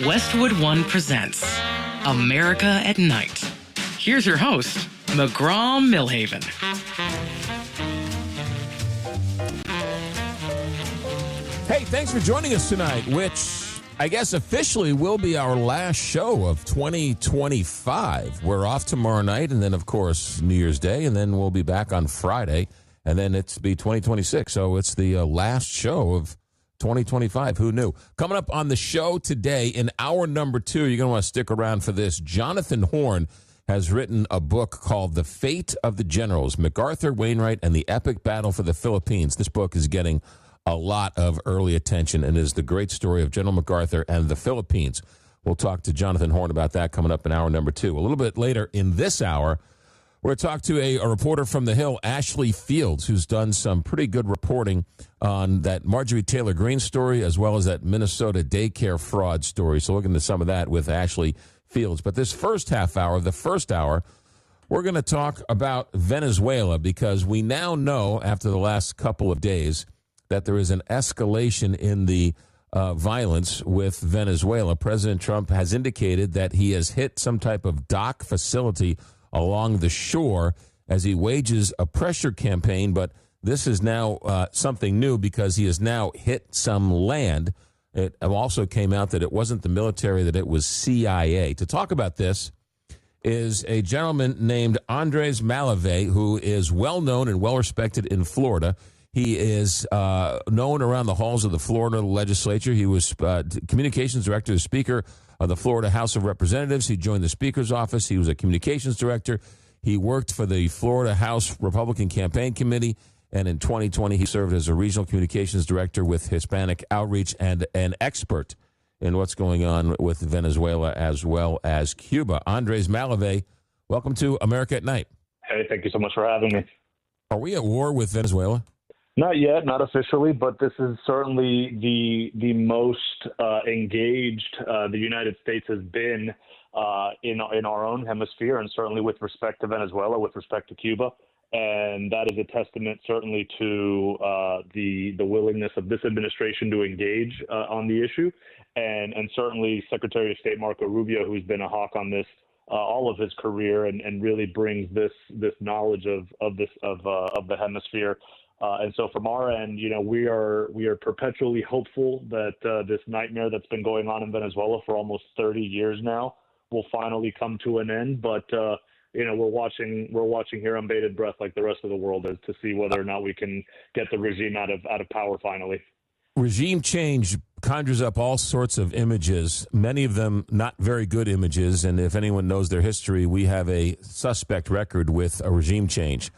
Westwood One presents America at Night. Here's your host, McGraw Milhaven. Hey, thanks for joining us tonight, which I guess officially will be our last show of 2025. We're off tomorrow night, and then, of course, New Year's Day, and then we'll be back on Friday, and then it's be 2026. So it's the last show of 2025. Who knew? Coming up on the show today in hour number 2, you're going to want to stick around for this. Jonathan Horn has written a book called The Fate of the Generals, MacArthur, Wainwright, and the Epic Battle for the Philippines. This book is getting a lot of early attention and is the great story of General MacArthur and the Philippines. We'll talk to Jonathan Horn about that coming up in hour number 2. A little bit later in this hour, we're going to talk to a reporter from the Hill, Ashleigh Fields, who's done some pretty good reporting on that Marjorie Taylor Greene story as well as that Minnesota daycare fraud story. So look into some of that with Ashleigh Fields. But this first half hour, the first hour, we're going to talk about Venezuela because we now know after the last couple of days that there is an escalation in the violence with Venezuela. President Trump has indicated that he has hit some type of dock facility along the shore as he wages a pressure campaign, but this is now something new because he has now hit some land. It also came out that it wasn't the military, that it was CIA. To talk about this is a gentleman named Andres Malavé, who is well-known and well-respected in Florida. He is known around the halls of the Florida legislature. He was communications director, the Speaker of the Florida House of Representatives. He joined the Speaker's office. He was a communications director. He worked for the Florida House Republican Campaign Committee. And in 2020, he served as a regional communications director with Hispanic Outreach and an expert in what's going on with Venezuela as well as Cuba. Andres Malavé, welcome to America at Night. Hey, thank you so much for having me. Are we at war with Venezuela? Not yet, not officially, but this is certainly the most engaged the United States has been in our own hemisphere, and certainly with respect to Venezuela, with respect to Cuba. And that is a testament certainly to the willingness of this administration to engage on the issue. And certainly Secretary of State Marco Rubio, who's been a hawk on this all of his career and really brings this knowledge of the hemisphere. And so from our end, we are perpetually hopeful that this nightmare that's been going on in Venezuela for almost 30 years now will finally come to an end. But we're watching here on bated breath, like the rest of the world is, to see whether or not we can get the regime out of power finally. Regime change conjures up all sorts of images, many of them not very good images. And if anyone knows their history, we have a suspect record with a regime change.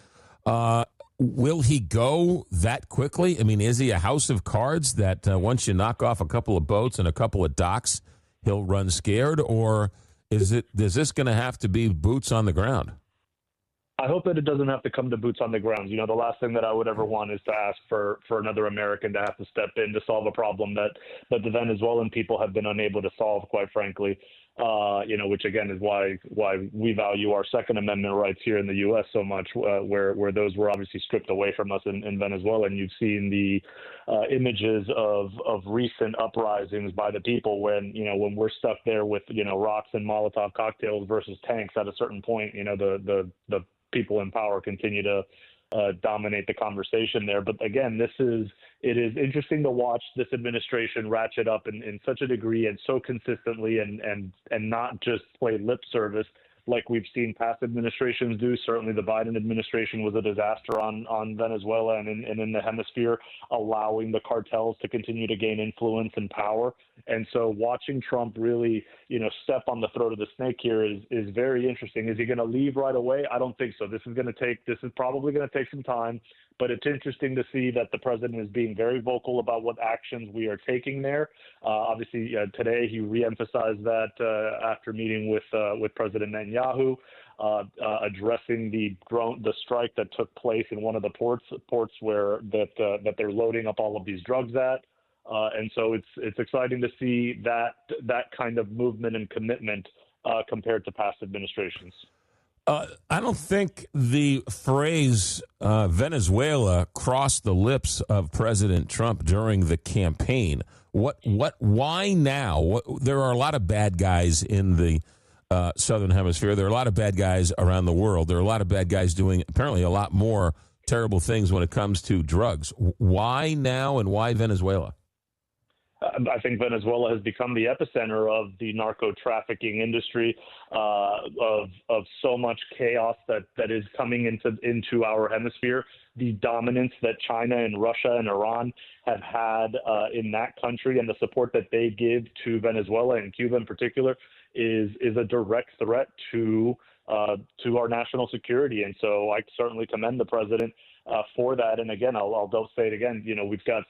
Will he go that quickly? I mean, is he a house of cards that once you knock off a couple of boats and a couple of docks, he'll run scared? Or is this going to have to be boots on the ground? I hope that it doesn't have to come to boots on the ground. The last thing that I would ever want is to ask for another American to have to step in to solve a problem that the Venezuelan people have been unable to solve, quite frankly. Which again is why we value our Second Amendment rights here in the U.S. so much, where those were obviously stripped away from us in Venezuela. And you've seen the images of recent uprisings by the people when we're stuck there with rocks and Molotov cocktails versus tanks. At a certain point, the people in power continue to dominate the conversation there. But again, it is interesting to watch this administration ratchet up in such a degree and so consistently and not just play lip service like we've seen past administrations do. Certainly the Biden administration was a disaster on Venezuela and in the hemisphere, allowing the cartels to continue to gain influence and power. And so watching Trump really, step on the throat of the snake here is very interesting. Is he going to leave right away? I don't think so. This is probably going to take some time. But it's interesting to see that the president is being very vocal about what actions we are taking there. Obviously, today he reemphasized that after meeting with President Netanyahu, addressing the strike that took place in one of the ports where that they're loading up all of these drugs at. And so it's exciting to see that kind of movement and commitment compared to past administrations. I don't think the phrase Venezuela crossed the lips of President Trump during the campaign. Why now? There are a lot of bad guys in the Southern Hemisphere. There are a lot of bad guys around the world. There are a lot of bad guys doing apparently a lot more terrible things when it comes to drugs. Why now and why Venezuela? I think Venezuela has become the epicenter of the narco trafficking industry, of so much chaos that is coming into our hemisphere. The dominance that China and Russia and Iran have had in that country, and the support that they give to Venezuela and Cuba in particular, is a direct threat to our national security. And so I certainly commend the president for that. And again, I'll say it again. You know, we've got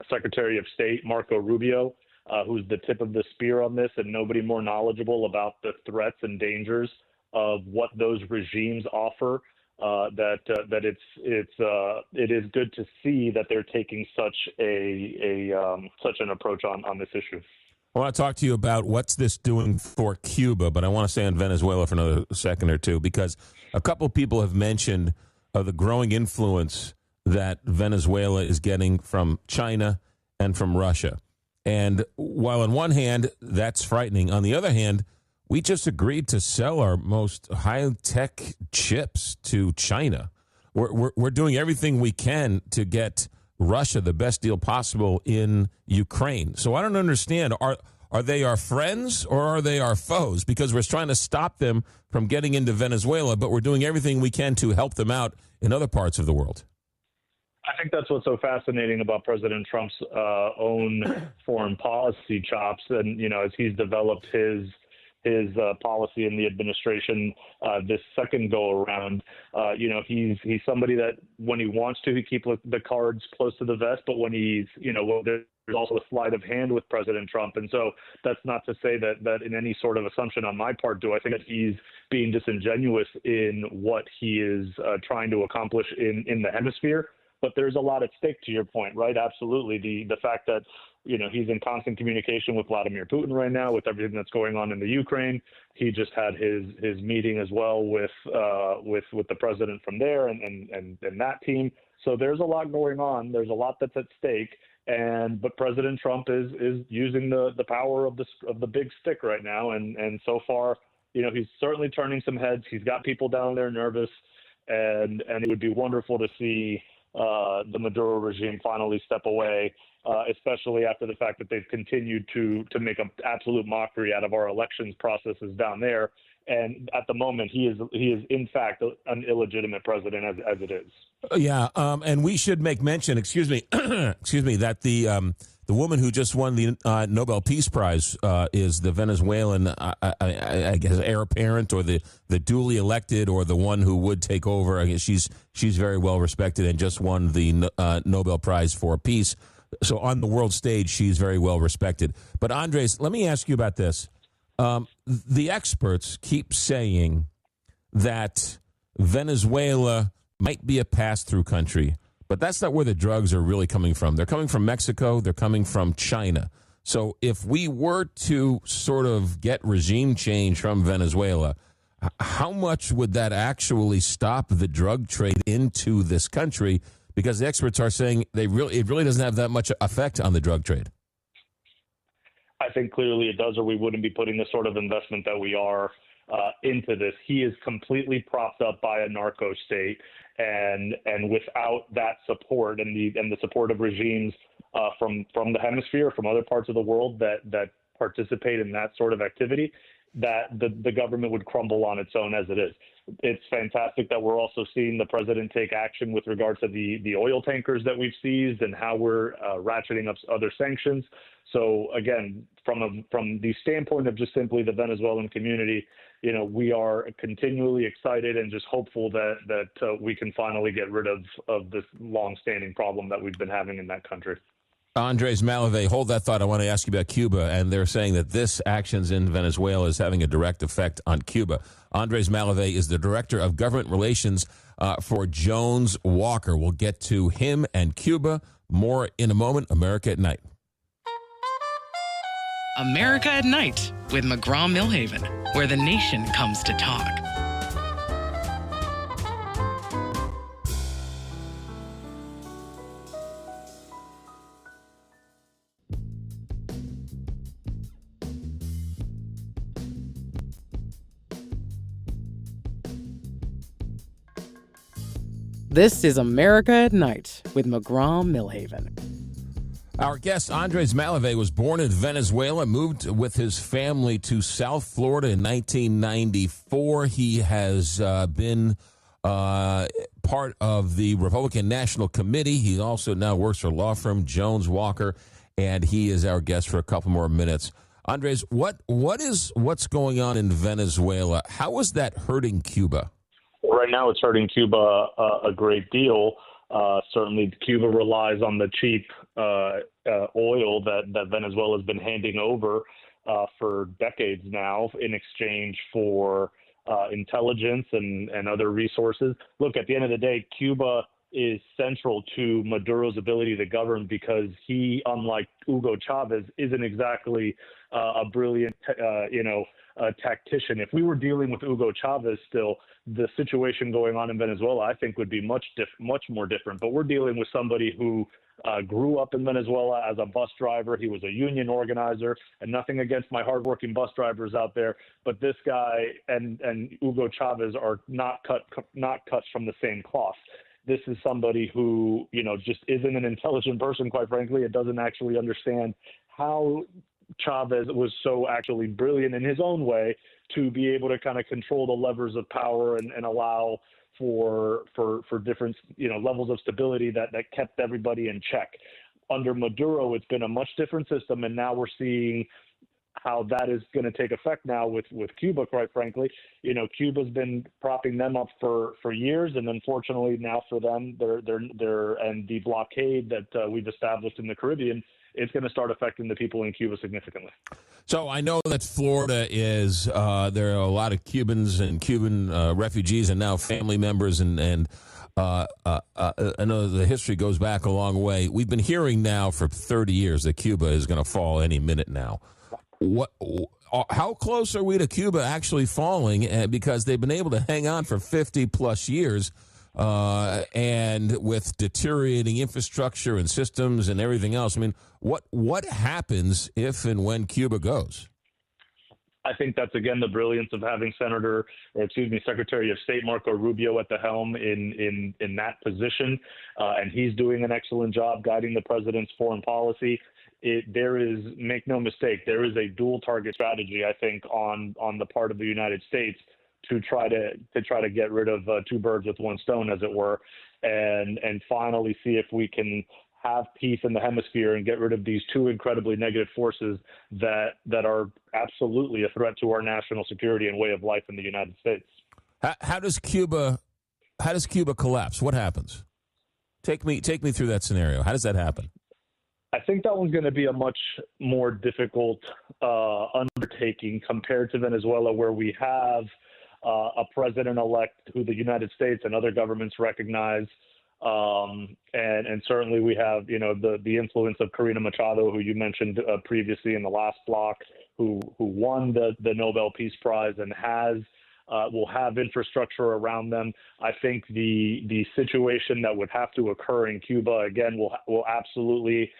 Secretary of State Marco Rubio, who's the tip of the spear on this, and nobody more knowledgeable about the threats and dangers of what those regimes offer. That it is good to see that they're taking such an approach on this issue. I want to talk to you about what's this doing for Cuba, but I want to stay on Venezuela for another second or two, because a couple of people have mentioned the growing influence that Venezuela is getting from China and from Russia. And while on one hand, that's frightening, on the other hand, we just agreed to sell our most high-tech chips to China. We're doing everything we can to get Russia the best deal possible in Ukraine. So I don't understand. Are they our friends or are they our foes? Because we're trying to stop them from getting into Venezuela, but we're doing everything we can to help them out in other parts of the world. I think that's what's so fascinating about President Trump's own foreign policy chops. And, you know, as he's developed his policy in the administration this second go around, you know, he's somebody that when he wants to, he keeps the cards close to the vest, but when he's, you know, there's also a sleight of hand with President Trump. And so that's not to say that in any sort of assumption on my part, do I think that he's being disingenuous in what he is trying to accomplish in the hemisphere. But there's a lot at stake, to your point, right? Absolutely. The fact that, you know, he's in constant communication with Vladimir Putin right now, with everything that's going on in the Ukraine. He just had his meeting as well with the president from there and that team. So there's a lot going on. There's a lot that's at stake. But President Trump is using the power of the big stick right now. And so far, you know, he's certainly turning some heads. He's got people down there nervous, and it would be wonderful to see the Maduro regime finally step away, especially after the fact that they've continued to make an absolute mockery out of our elections processes down there. And at the moment, he is in fact an illegitimate president as it is. Yeah, and we should make mention, excuse me, that the woman who just won the Nobel Peace Prize is the Venezuelan, I guess, heir apparent, or the duly elected, or the one who would take over. I guess she's very well respected and just won the Nobel Prize for Peace. So on the world stage, she's very well respected. But Andres, let me ask you about this. The experts keep saying that Venezuela might be a pass-through country, but that's not where the drugs are really coming from. They're coming from Mexico. They're coming from China. So if we were to sort of get regime change from Venezuela, how much would that actually stop the drug trade into this country? Because the experts are saying it really doesn't have that much effect on the drug trade. I think clearly it does, or we wouldn't be putting the sort of investment that we are into this. He is completely propped up by a narco state, and without that support and the support of regimes from the hemisphere, from other parts of the world that participate in that sort of activity, that the government would crumble on its own as it is. It's fantastic that we're also seeing the president take action with regards to the oil tankers that we've seized and how we're ratcheting up other sanctions. So again, from the standpoint of just simply the Venezuelan community, you know, we are continually excited and just hopeful that we can finally get rid of this long-standing problem that we've been having in that country. Andres Malavé, hold that thought. I want to ask you about Cuba, and they're saying that this actions in Venezuela is having a direct effect on Cuba. Andres Malavé is the Director of Government Relations for Jones Walker. We'll get to him and Cuba more in a moment. America at Night. America at Night with McGraw Milhaven, where the nation comes to talk. This is America at Night with McGraw Milhaven. Our guest, Andres Malavé, was born in Venezuela, moved with his family to South Florida in 1994. He has been part of the Republican National Committee. He also now works for law firm Jones Walker, and he is our guest for a couple more minutes. Andres, what's going on in Venezuela? How is that hurting Cuba? Right now, it's hurting Cuba a great deal. Certainly, Cuba relies on the cheap oil that Venezuela has been handing over for decades now in exchange for intelligence and other resources. Look, at the end of the day, Cuba is central to Maduro's ability to govern because he, unlike Hugo Chavez, isn't exactly a brilliant, tactician. If we were dealing with Hugo Chavez still, the situation going on in Venezuela, I think, would be much more different. But we're dealing with somebody who grew up in Venezuela as a bus driver. He was a union organizer, and nothing against my hardworking bus drivers out there, but this guy and Hugo Chavez are not cut from the same cloth. This is somebody who, just isn't an intelligent person, quite frankly. It doesn't actually understand how Chavez was so actually brilliant in his own way to be able to kind of control the levers of power and allow for different, levels of stability that kept everybody in check. Under Maduro, it's been a much different system, and now we're seeing how that is going to take effect now with Cuba, quite frankly. Cuba's been propping them up for years, and unfortunately now for them, they're and the blockade that we've established in the Caribbean, it's going to start affecting the people in Cuba significantly. So I know that Florida is there are a lot of Cubans and Cuban refugees and now family members, and I know the history goes back a long way. We've been hearing now for 30 years that Cuba is going to fall any minute now. How close are we to Cuba actually falling? Because they've been able to hang on for 50 plus years, and with deteriorating infrastructure and systems and everything else. I mean, what happens if and when Cuba goes? I think that's, again, the brilliance of having Secretary of State Marco Rubio at the helm in that position, and he's doing an excellent job guiding the president's foreign policy. Make no mistake, there is a dual target strategy, I think, on the part of the United States to try to get rid of two birds with one stone, as it were, and finally see if we can have peace in the hemisphere and get rid of these two incredibly negative forces that are absolutely a threat to our national security and way of life in the United States. How does Cuba collapse? What happens? Take me through that scenario. How does that happen? I think that one's going to be a much more difficult undertaking compared to Venezuela, where we have a president-elect who the United States and other governments recognize. And certainly we have, the influence of Corina Machado, who you mentioned previously in the last block, who won the Nobel Peace Prize and will have infrastructure around them. I think the situation that would have to occur in Cuba, again, will absolutely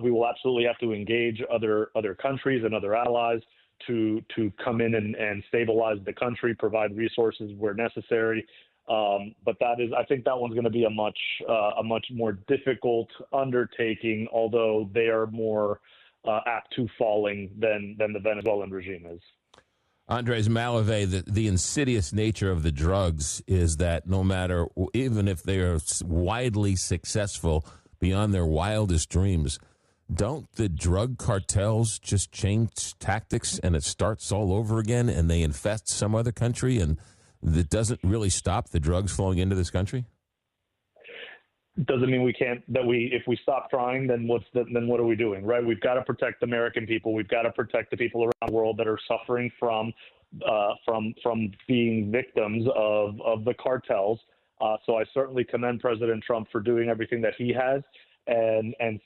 we will absolutely have to engage other countries and other allies to come in and stabilize the country, provide resources where necessary. But I think that one's going to be a much more difficult undertaking, although they are more apt to falling than the Venezuelan regime is. Andres Malavé, the insidious nature of the drugs is that no matter, even if they are widely successful beyond their wildest dreams, don't the drug cartels just change tactics and it starts all over again and they infest some other country and it doesn't really stop the drugs flowing into this country? Doesn't mean we can't, if we stop trying, then what are we doing, right? We've got to protect American people. We've got to protect the people around the world that are suffering from being victims of the cartels. So I certainly commend President Trump for doing everything that he has and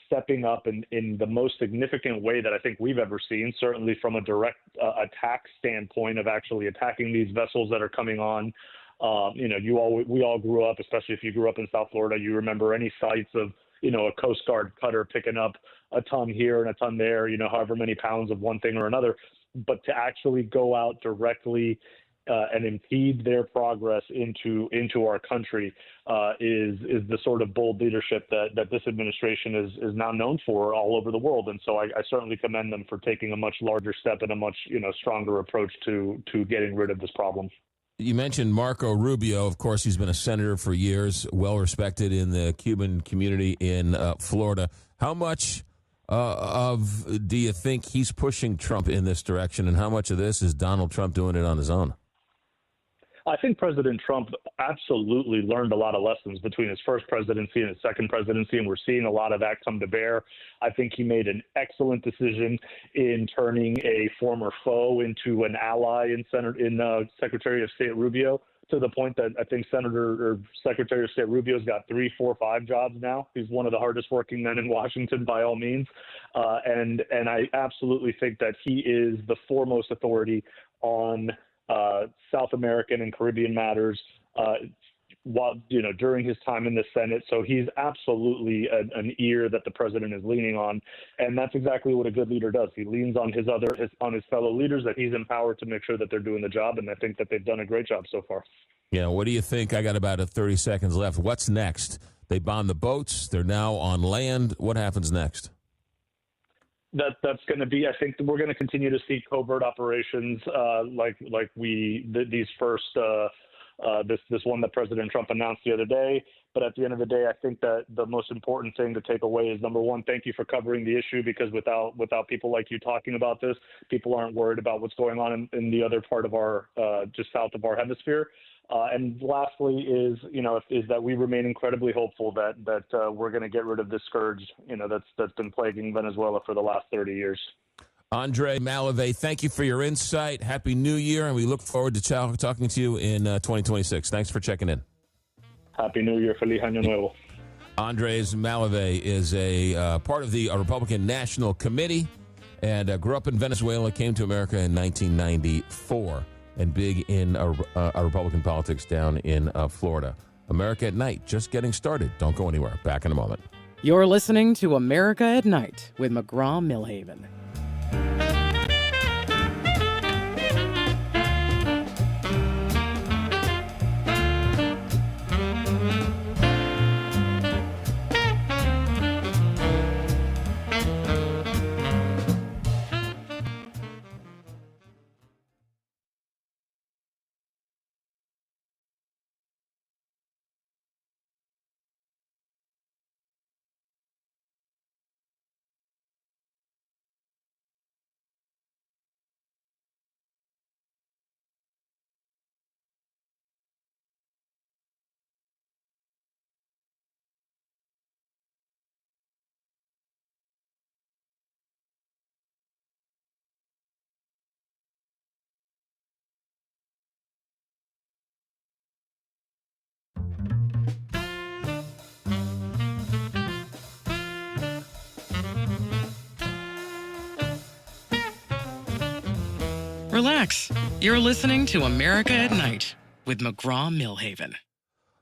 stepping up in the most significant way that I think we've ever seen, certainly from a direct attack standpoint of actually attacking these vessels that are coming on. We all grew up, especially if you grew up in South Florida, you remember any sights of, a Coast Guard cutter picking up a ton here and a ton there, however many pounds of one thing or another. But to actually go out directly and impede their progress into our country is the sort of bold leadership that this administration is now known for all over the world. And so I certainly commend them for taking a much larger step and a much stronger approach to getting rid of this problem. You mentioned Marco Rubio. Of course, he's been a senator for years, well respected in the Cuban community in Florida. How much do you think he's pushing Trump in this direction, and how much of this is Donald Trump doing it on his own? I think President Trump absolutely learned a lot of lessons between his first presidency and his second presidency, and we're seeing a lot of that come to bear. I think he made an excellent decision in turning a former foe into an ally in Secretary of State Rubio, to the point that I think Secretary of State Rubio's got 3, 4, 5 jobs now. He's one of the hardest working men in Washington by all means. And I absolutely think that he is the foremost authority on South American and Caribbean matters during his time in the Senate. So he's absolutely an ear that the president is leaning on, and that's exactly what a good leader does. He leans on his fellow leaders that he's empowered to make sure that they're doing the job, and I think that they've done a great job so far. Yeah, what do you think? I got about 30 seconds left. What's next? They bombed the boats. They're now on land. What happens next? That's going to be. I think we're going to continue to see covert operations these first. This one that President Trump announced the other day. But at the end of the day, I think that the most important thing to take away is, number one, thank you for covering the issue, because without people like you talking about this, people aren't worried about what's going on in the other part of our just south of our hemisphere. And lastly is that we remain incredibly hopeful that we're going to get rid of this scourge, that's been plaguing Venezuela for the last 30 years. Andres Malavé, thank you for your insight. Happy New Year, and we look forward to talking to you in 2026. Thanks for checking in. Happy New Year. Feliz Año Nuevo. Andres Malavé is a part of the Republican National Committee and grew up in Venezuela, came to America in 1994, and big in Republican politics down in Florida. America at Night, just getting started. Don't go anywhere. Back in a moment. You're listening to America at Night with McGraw Milhaven. Relax. You're listening to America at Night with McGraw Milhaven.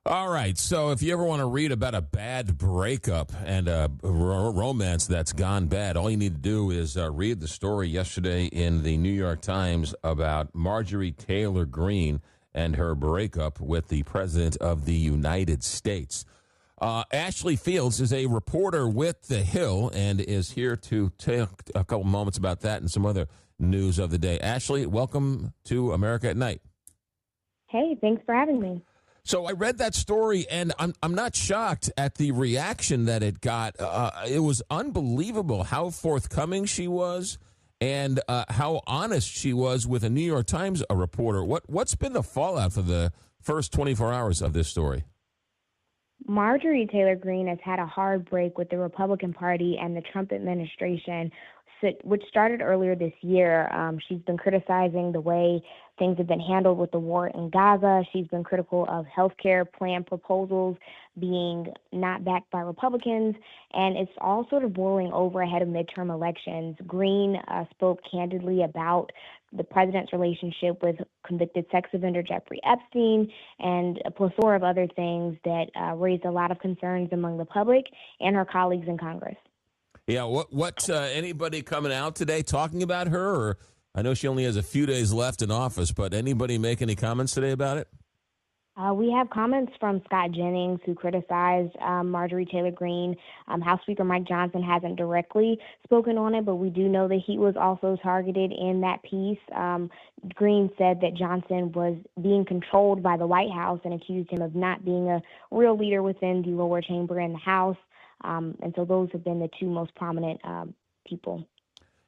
All right, so if you ever want to read about a bad breakup and a romance that's gone bad, all you need to do is read the story yesterday in the New York Times about Marjorie Taylor Greene and her breakup with the President of the United States. Ashleigh Fields is a reporter with The Hill and is here to take a couple moments about that and some other news of the day. Ashleigh, welcome to America at Night. Hey, thanks for having me. So I read that story, and I'm not shocked at the reaction that it got. It was unbelievable how forthcoming she was and how honest she was with a New York Times reporter. What's been the fallout for the first 24 hours of this story? Marjorie Taylor Greene has had a hard break with the Republican Party and the Trump administration, which started earlier this year. She's been criticizing the way things have been handled with the war in Gaza. She's been critical of healthcare plan proposals being not backed by Republicans, and it's all sort of boiling over ahead of midterm elections. Greene spoke candidly about the president's relationship with convicted sex offender Jeffrey Epstein and a plethora of other things that raised a lot of concerns among the public and her colleagues in Congress. Yeah, what anybody coming out today talking about her, or I know she only has a few days left in office, but anybody make any comments today about it? We have comments from Scott Jennings, who criticized Marjorie Taylor Greene. House Speaker Mike Johnson hasn't directly spoken on it, but we do know that he was also targeted in that piece. Greene said that Johnson was being controlled by the White House and accused him of not being a real leader within the lower chamber in the House. And so those have been the two most prominent people.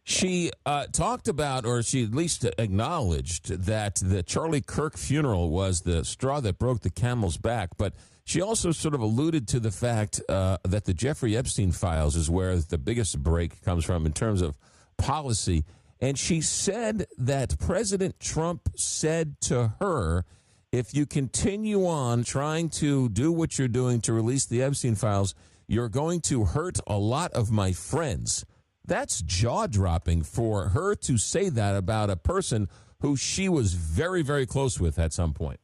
She talked about, or she at least acknowledged, that the Charlie Kirk funeral was the straw that broke the camel's back. But she also sort of alluded to the fact that the Jeffrey Epstein files is where the biggest break comes from in terms of policy. And she said that President Trump said to her, if you continue on trying to do what you're doing to release the Epstein files, you're going to hurt a lot of my friends. That's jaw-dropping for her to say that about a person who she was very, very close with at some point.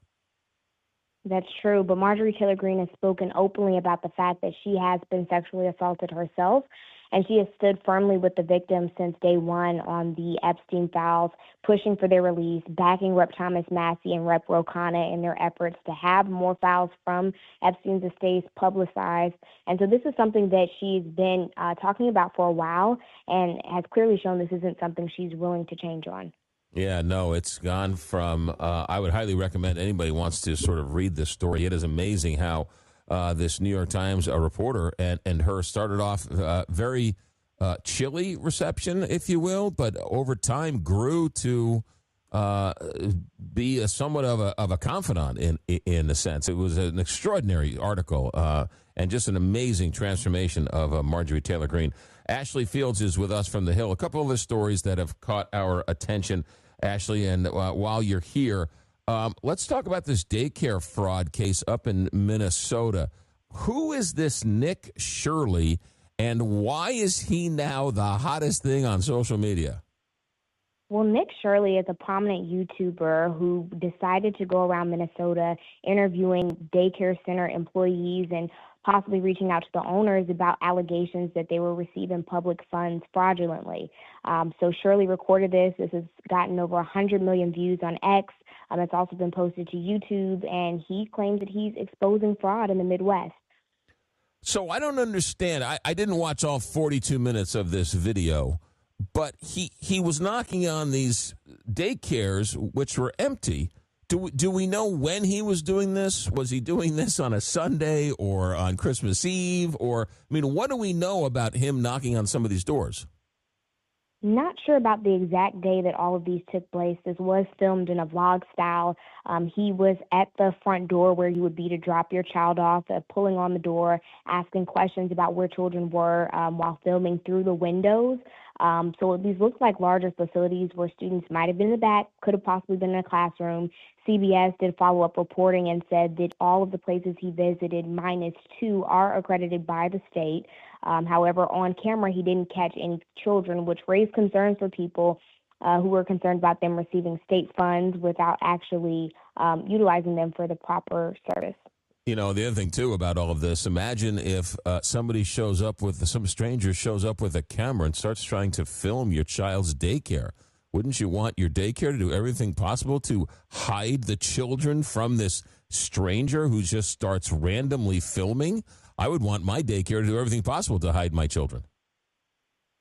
That's true, but Marjorie Taylor Greene has spoken openly about the fact that she has been sexually assaulted herself, and she has stood firmly with the victims since day one on the Epstein files, pushing for their release, backing Rep. Thomas Massie and Rep. Ro Khanna in their efforts to have more files from Epstein's estates publicized. And so this is something that she's been talking about for a while and has clearly shown this isn't something she's willing to change on. Yeah, no, it's gone from, I would highly recommend anybody wants to sort of read this story. It is amazing how this New York Times reporter and her started off very chilly reception, if you will, but over time grew to be somewhat of a confidant in a sense. It was an extraordinary article and just an amazing transformation of Marjorie Taylor Greene. Ashleigh Fields is with us from the Hill. A couple of the stories that have caught our attention, Ashleigh, and while you're here, let's talk about this daycare fraud case up in Minnesota. Who is this Nick Shirley, and why is he now the hottest thing on social media? Well, Nick Shirley is a prominent YouTuber who decided to go around Minnesota interviewing daycare center employees and possibly reaching out to the owners about allegations that they were receiving public funds fraudulently. So Shirley recorded this. This has gotten over 100 million views on X. It's also been posted to YouTube, and he claims that he's exposing fraud in the Midwest. So I don't understand. I didn't watch all 42 minutes of this video, but he was knocking on these daycares, which were empty. Do we know when he was doing this? Was he doing this on a Sunday or on Christmas Eve? Or, I mean, what do we know about him knocking on some of these doors? Not sure about the exact day that all of these took place. This was filmed in a vlog style. He was at the front door where you would be to drop your child off, pulling on the door, asking questions about where children were while filming through the windows. So these look like larger facilities where students might have been in the back, could have possibly been in a classroom. CBS did follow-up reporting and said that all of the places he visited, -2, are accredited by the state. However, on camera, he didn't catch any children, which raised concerns for people who were concerned about them receiving state funds without actually utilizing them for the proper service. You know, the other thing, too, about all of this, imagine if somebody shows up with, some stranger shows up with a camera and starts trying to film your child's daycare. Wouldn't you want your daycare to do everything possible to hide the children from this stranger who just starts randomly filming? I would want my daycare to do everything possible to hide my children.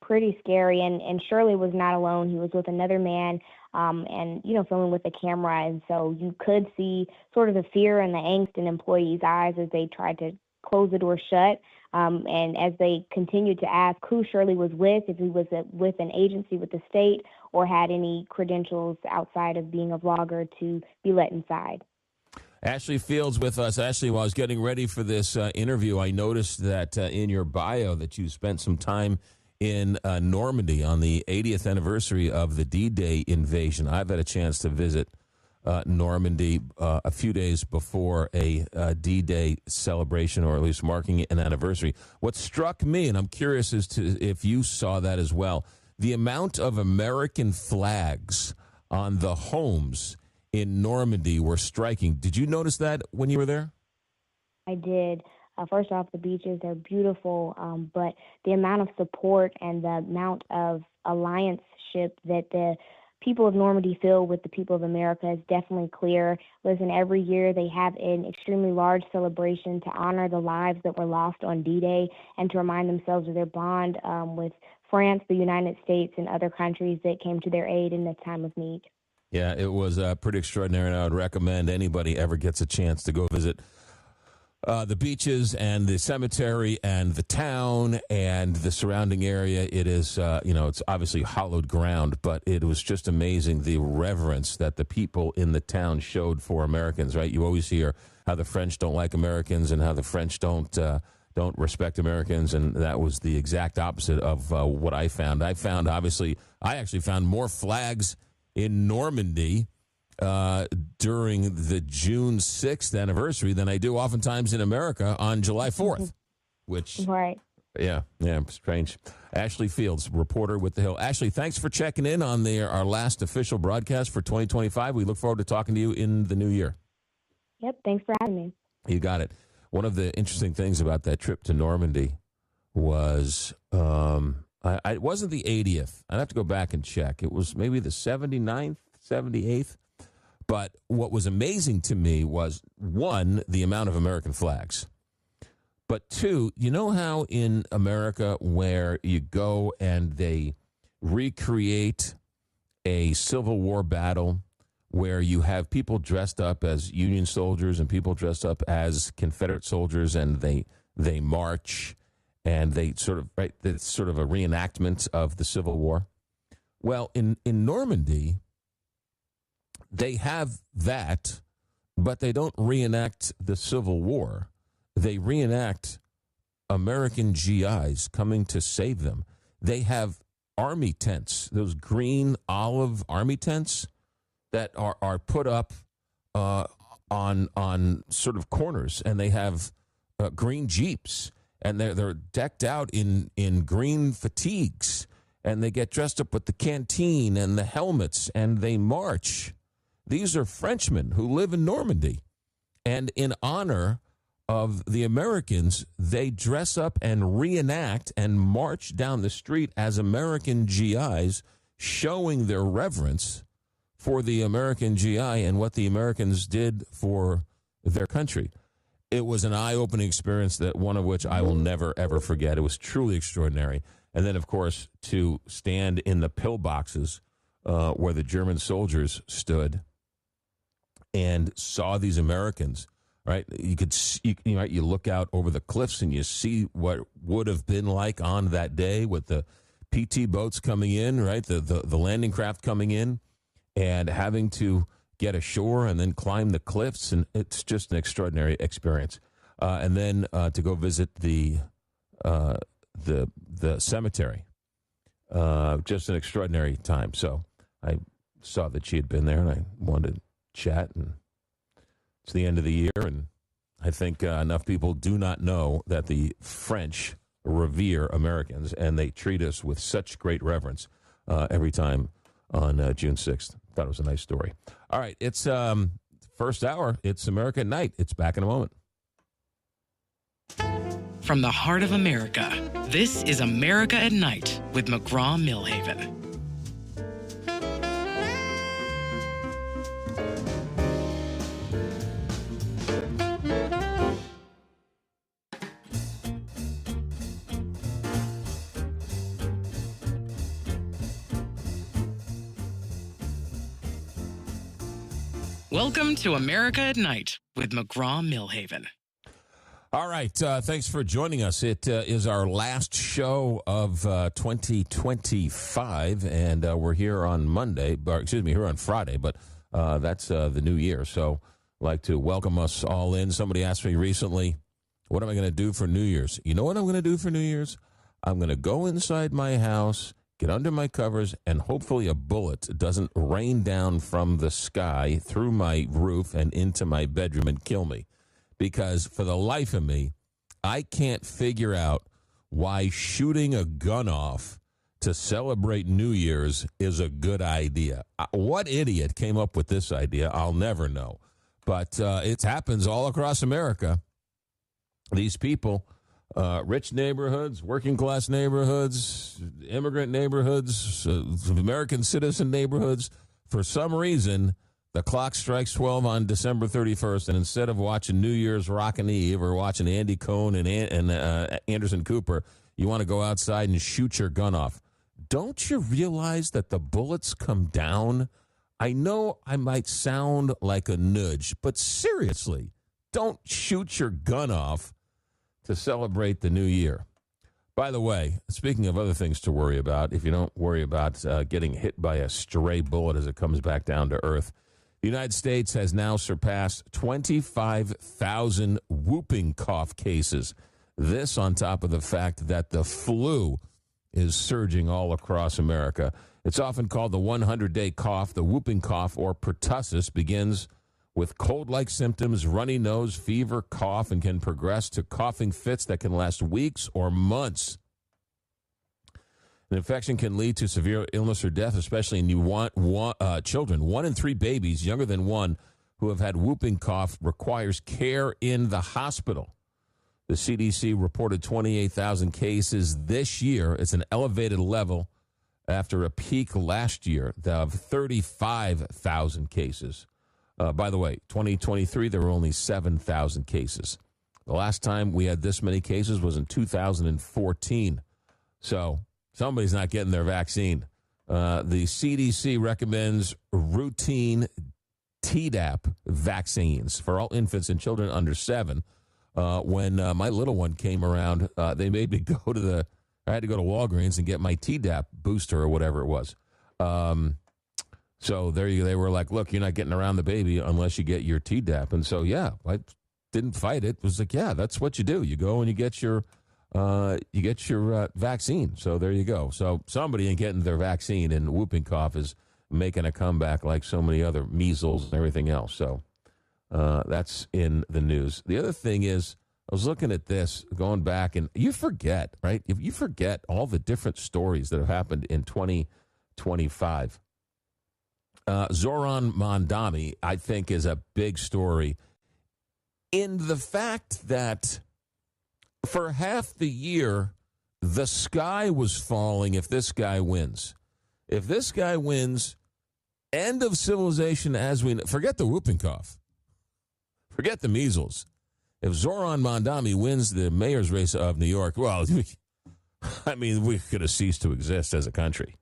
Pretty scary, and Shirley was not alone. He was with another man and, filming with a camera, and so you could see sort of the fear and the angst in employees' eyes as they tried to close the door shut, and as they continued to ask who Shirley was with, if he was with an agency with the state or had any credentials outside of being a vlogger to be let inside. Ashleigh Fields with us. Ashleigh, while I was getting ready for this interview, I noticed that in your bio that you spent some time in Normandy on the 80th anniversary of the D-Day invasion. I've had a chance to visit Normandy a few days before a D-Day celebration, or at least marking an anniversary. What struck me, and I'm curious as to if you saw that as well, the amount of American flags on the homes in Normandy were striking. Did you notice that when you were there? I did. First off, the beaches are beautiful, but the amount of support and the amount of alliance-ship that the people of Normandy feel with the people of America is definitely clear. Listen, every year they have an extremely large celebration to honor the lives that were lost on D-Day and to remind themselves of their bond with France, the United States, and other countries that came to their aid in the time of need. Yeah, it was pretty extraordinary, and I would recommend anybody ever gets a chance to go visit the beaches and the cemetery and the town and the surrounding area. It is, it's obviously hallowed ground, but it was just amazing the reverence that the people in the town showed for Americans, right? You always hear how the French don't like Americans and how the French don't respect Americans, and that was the exact opposite of what I found. I actually found more flags in Normandy during the June 6th anniversary than I do oftentimes in America on July 4th, which, right. Yeah, strange. Ashleigh Fields, reporter with The Hill. Ashleigh, thanks for checking in on our last official broadcast for 2025. We look forward to talking to you in the new year. Yep, thanks for having me. You got it. One of the interesting things about that trip to Normandy was it wasn't the 80th. I'd have to go back and check. It was maybe the 79th, 78th. But what was amazing to me was, one, the amount of American flags. But two, you know how in America where you go and they recreate a Civil War battle where you have people dressed up as Union soldiers and people dressed up as Confederate soldiers, and they march, and they sort of, right, it's sort of a reenactment of the Civil War. Well, in Normandy, they have that, but they don't reenact the Civil War. They reenact American GIs coming to save them. They have army tents, those green olive army tents that are put up on sort of corners, and they have green Jeeps, and they're decked out in green fatigues, and they get dressed up with the canteen and the helmets, and they march. These are Frenchmen who live in Normandy, and in honor of the Americans, they dress up and reenact and march down the street as American GIs, showing their reverence for the American GI and what the Americans did for their country. It was an eye-opening experience, that one of which I will never, ever forget. It was truly extraordinary. And then, of course, to stand in the pillboxes where the German soldiers stood and saw these Americans, right? You look out over the cliffs and you see what would have been like on that day with the PT boats coming in, right? The landing craft coming in and having to get ashore and then climb the cliffs, and it's just an extraordinary experience. And then to go visit the cemetery, just an extraordinary time. So I saw that she had been there, and I wanted to chat. And it's the end of the year, and I think enough people do not know that the French revere Americans, and they treat us with such great reverence every time on June 6th. Thought it was a nice story. All right, it's first hour. It's America at Night. It's back in a moment. From the heart of America, this is America at Night with McGraw Milhaven. Welcome to America at Night with McGraw Milhaven. All right, thanks for joining us. It is our last show of 2025, and we're here on here on Friday, but that's the new year. So I'd like to welcome us all in. Somebody asked me recently, what am I going to do for New Year's? You know what I'm going to do for New Year's? I'm going to go inside my house, get under my covers, and hopefully a bullet doesn't rain down from the sky through my roof and into my bedroom and kill me. Because for the life of me, I can't figure out why shooting a gun off to celebrate New Year's is a good idea. What idiot came up with this idea? I'll never know. But it happens all across America. These people Rich neighborhoods, working class neighborhoods, immigrant neighborhoods, American citizen neighborhoods. For some reason, the clock strikes 12 on December 31st, and instead of watching New Year's Rockin' Eve or watching Andy Cohen and Anderson Cooper, you want to go outside and shoot your gun off. Don't you realize that the bullets come down? I know I might sound like a nudge, but seriously, don't shoot your gun off to celebrate the new year. By the way, speaking of other things to worry about, if you don't worry about getting hit by a stray bullet as it comes back down to earth, the United States has now surpassed 25,000 whooping cough cases. This on top of the fact that the flu is surging all across America. It's often called the 100-day cough. The whooping cough, or pertussis, begins with cold-like symptoms, runny nose, fever, cough, and can progress to coughing fits that can last weeks or months. An infection can lead to severe illness or death, especially in children. 1 in 3 babies younger than 1 who have had whooping cough requires care in the hospital. The CDC reported 28,000 cases this year. It's an elevated level after a peak last year of 35,000 cases. By the way, 2023, there were only 7,000 cases. The last time we had this many cases was in 2014. So somebody's not getting their vaccine. The CDC recommends routine Tdap vaccines for all infants and children under 7. When my little one came around, they made me I had to go to Walgreens and get my Tdap booster or whatever it was. So they were like, look, you're not getting around the baby unless you get your Tdap. And so, yeah, I didn't fight it. It was like, yeah, that's what you do. You go and you get your vaccine. So there you go. So somebody ain't getting their vaccine, and whooping cough is making a comeback like so many other measles and everything else. So that's in the news. The other thing is, I was looking at this, going back, and you forget, right? If you forget all the different stories that have happened in 2025. Zoran Mondani, I think, is a big story in the fact that for half the year, the sky was falling if this guy wins. If this guy wins, end of civilization as we know. Forget the whooping cough. Forget the measles. If Zoran Mondani wins the mayor's race of New York, well, I mean, we could have ceased to exist as a country.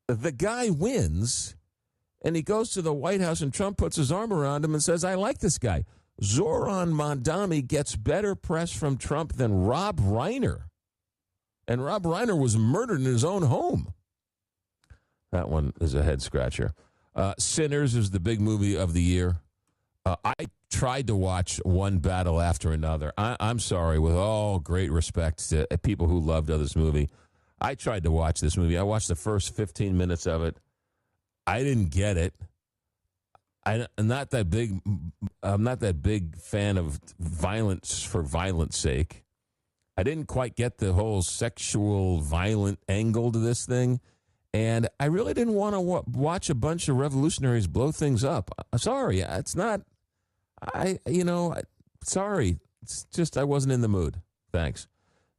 The guy wins, and he goes to the White House, and Trump puts his arm around him and says, I like this guy. Zoran Mondani gets better press from Trump than Rob Reiner. And Rob Reiner was murdered in his own home. That one is a head-scratcher. Sinners is the big movie of the year. I tried to watch one battle after another. I'm sorry, with all great respect to people who loved this movie. I tried to watch this movie. I watched the first 15 minutes of it. I didn't get it. I'm not that big fan of violence for violence sake. I didn't quite get the whole sexual violent angle to this thing. And I really didn't want to watch a bunch of revolutionaries blow things up. Sorry, it's not. Sorry. It's just I wasn't in the mood. Thanks.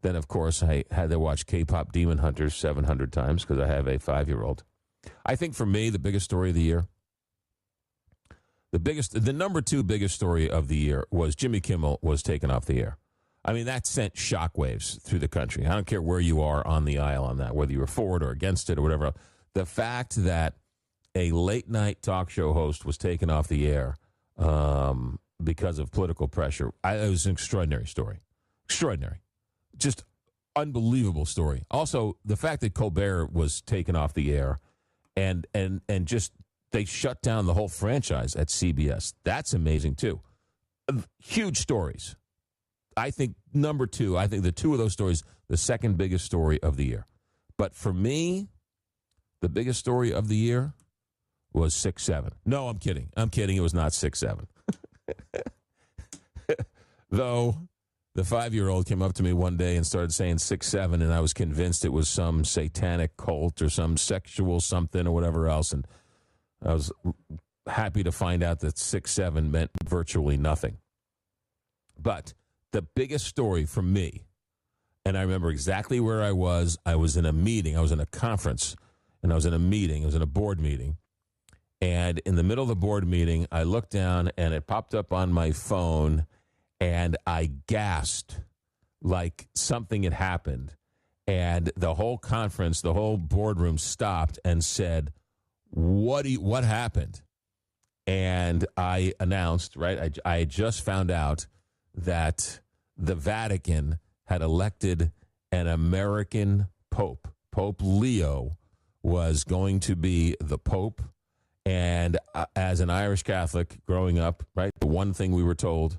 Then, of course, I had to watch K-pop Demon Hunters 700 times because I have a 5-year-old. I think for me, the biggest story of the year, the number 2 biggest story of the year was Jimmy Kimmel was taken off the air. I mean, that sent shockwaves through the country. I don't care where you are on the aisle on that, whether you were for it or against it or whatever. The fact that a late-night talk show host was taken off the air because of political pressure, it was an extraordinary story. Extraordinary. Just unbelievable story. Also, the fact that Colbert was taken off the air and just they shut down the whole franchise at CBS. That's amazing, too. Huge stories. I think number 2, I think the 2 of those stories, the second biggest story of the year. But for me, the biggest story of the year was 6-7. No, I'm kidding. It was not 6-7. Though the 5-year-old came up to me one day and started saying 6-7, and I was convinced it was some satanic cult or some sexual something or whatever else. And I was happy to find out that 6-7 meant virtually nothing. But the biggest story for me, and I remember exactly where I was. I was in a meeting. I was in a conference, and I was in a meeting. I was in a board meeting. And in the middle of the board meeting, I looked down, and it popped up on my phone, and I gasped like something had happened. And the whole conference, the whole boardroom stopped and said, what happened? And I announced, right, I had just found out that the Vatican had elected an American pope. Pope Leo was going to be the pope. And as an Irish Catholic growing up, right, the one thing we were told,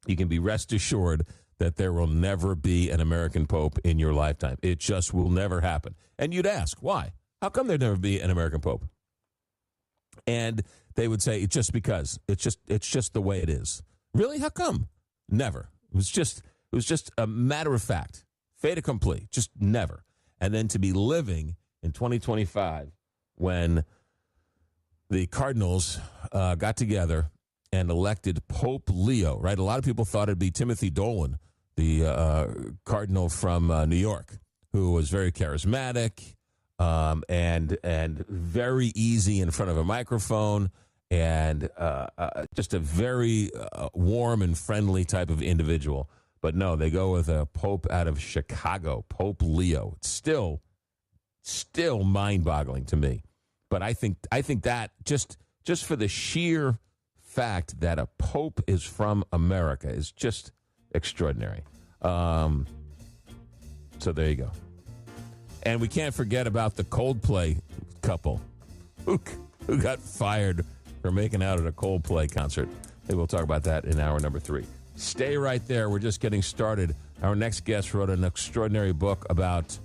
you can be rest assured that there will never be an American pope in your lifetime. It just will never happen. And you'd ask, why? How come there'd never be an American pope? And they would say, it's just because. It's just the way it is. Really? How come? Never. It was just a matter of fact. Fait accompli. Just never. And then to be living in 2025 when the Cardinals got together and elected Pope Leo, right? A lot of people thought it'd be Timothy Dolan, the cardinal from New York, who was very charismatic and very easy in front of a microphone and just a very warm and friendly type of individual. But no, they go with a pope out of Chicago, Pope Leo. It's still mind-boggling to me. But I think that just for the sheer fact that a pope is from America is just extraordinary. So there you go. And we can't forget about the Coldplay couple who got fired for making out at a Coldplay concert. Maybe we'll talk about that in hour number 3. Stay right there. We're just getting started. Our next guest wrote an extraordinary book about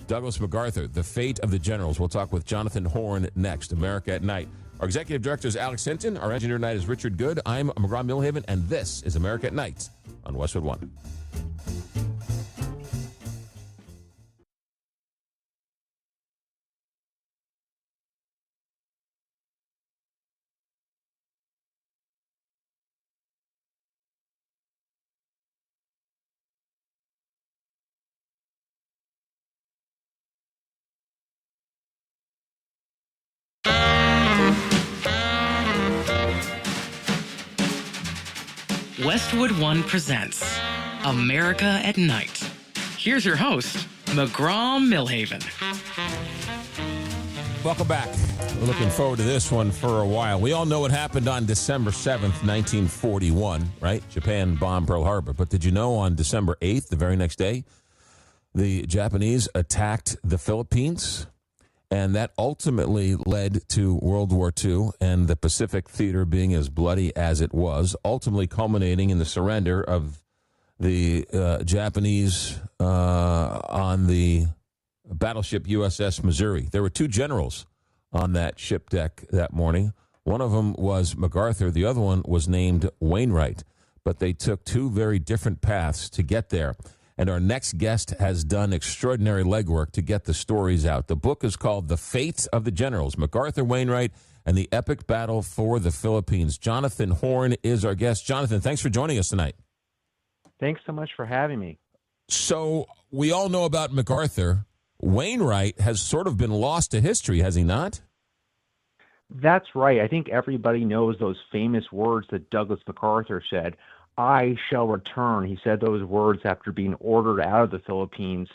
Douglas MacArthur, The Fate of the Generals. We'll talk with Jonathan Horn next, America at Night. Our executive director is Alex Hinton. Our engineer tonight is Richard Good. I'm McGraw Milhaven, and this is America at Night on Westwood One. Westwood One presents America at Night. Here's your host, McGraw Milhaven. Welcome back. We're looking forward to this one for a while. We all know what happened on December 7th, 1941, right? Japan bombed Pearl Harbor. But did you know on December 8th, the very next day, the Japanese attacked the Philippines? And that ultimately led to World War II and the Pacific Theater being as bloody as it was, ultimately culminating in the surrender of the Japanese on the battleship USS Missouri. There were 2 generals on that ship deck that morning. One of them was MacArthur. The other one was named Wainwright. But they took 2 very different paths to get there. And our next guest has done extraordinary legwork to get the stories out. The book is called The Fate of the Generals, MacArthur, Wainwright, and the Epic Battle for the Philippines. Jonathan Horn is our guest. Jonathan, thanks for joining us tonight. Thanks so much for having me. So we all know about MacArthur. Wainwright has sort of been lost to history, has he not? That's right. I think everybody knows those famous words that Douglas MacArthur said, "I shall return." He said those words after being ordered out of the Philippines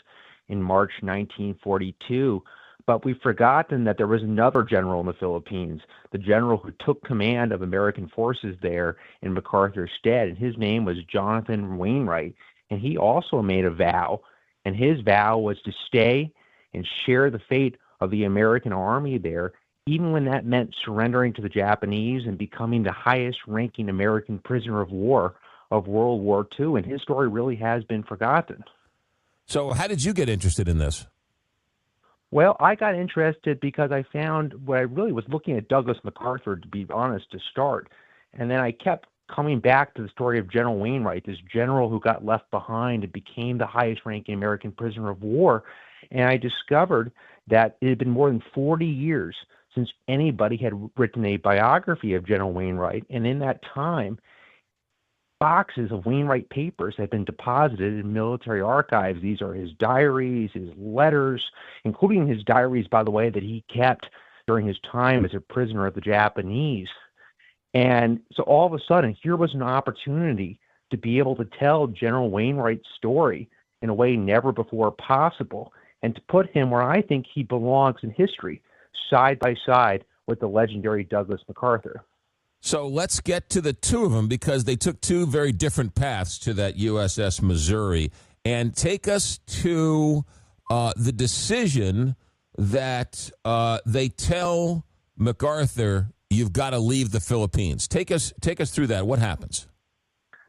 in March 1942. But we've forgotten that there was another general in the Philippines, the general who took command of American forces there in MacArthur's stead, and his name was Jonathan Wainwright. And he also made a vow, and his vow was to stay and share the fate of the American army there, even when that meant surrendering to the Japanese and becoming the highest-ranking American prisoner of war of World War II. And his story really has been forgotten. So how did you get interested in this? Well, I got interested because I found what I really was looking at Douglas MacArthur, to be honest, to start. And then I kept coming back to the story of General Wainwright, this general who got left behind and became the highest-ranking American prisoner of war. And I discovered that it had been more than 40 years since anybody had written a biography of General Wainwright. And in that time, boxes of Wainwright papers have been deposited in military archives. These are his diaries, his letters, including his diaries, by the way, that he kept during his time as a prisoner of the Japanese. And so all of a sudden, here was an opportunity to be able to tell General Wainwright's story in a way never before possible, and to put him where I think he belongs in history, side by side with the legendary Douglas MacArthur. So let's get to the two of them, because they took two very different paths to that USS Missouri. And take us to the decision that they tell MacArthur, you've got to leave the Philippines. Take us through that. What happens?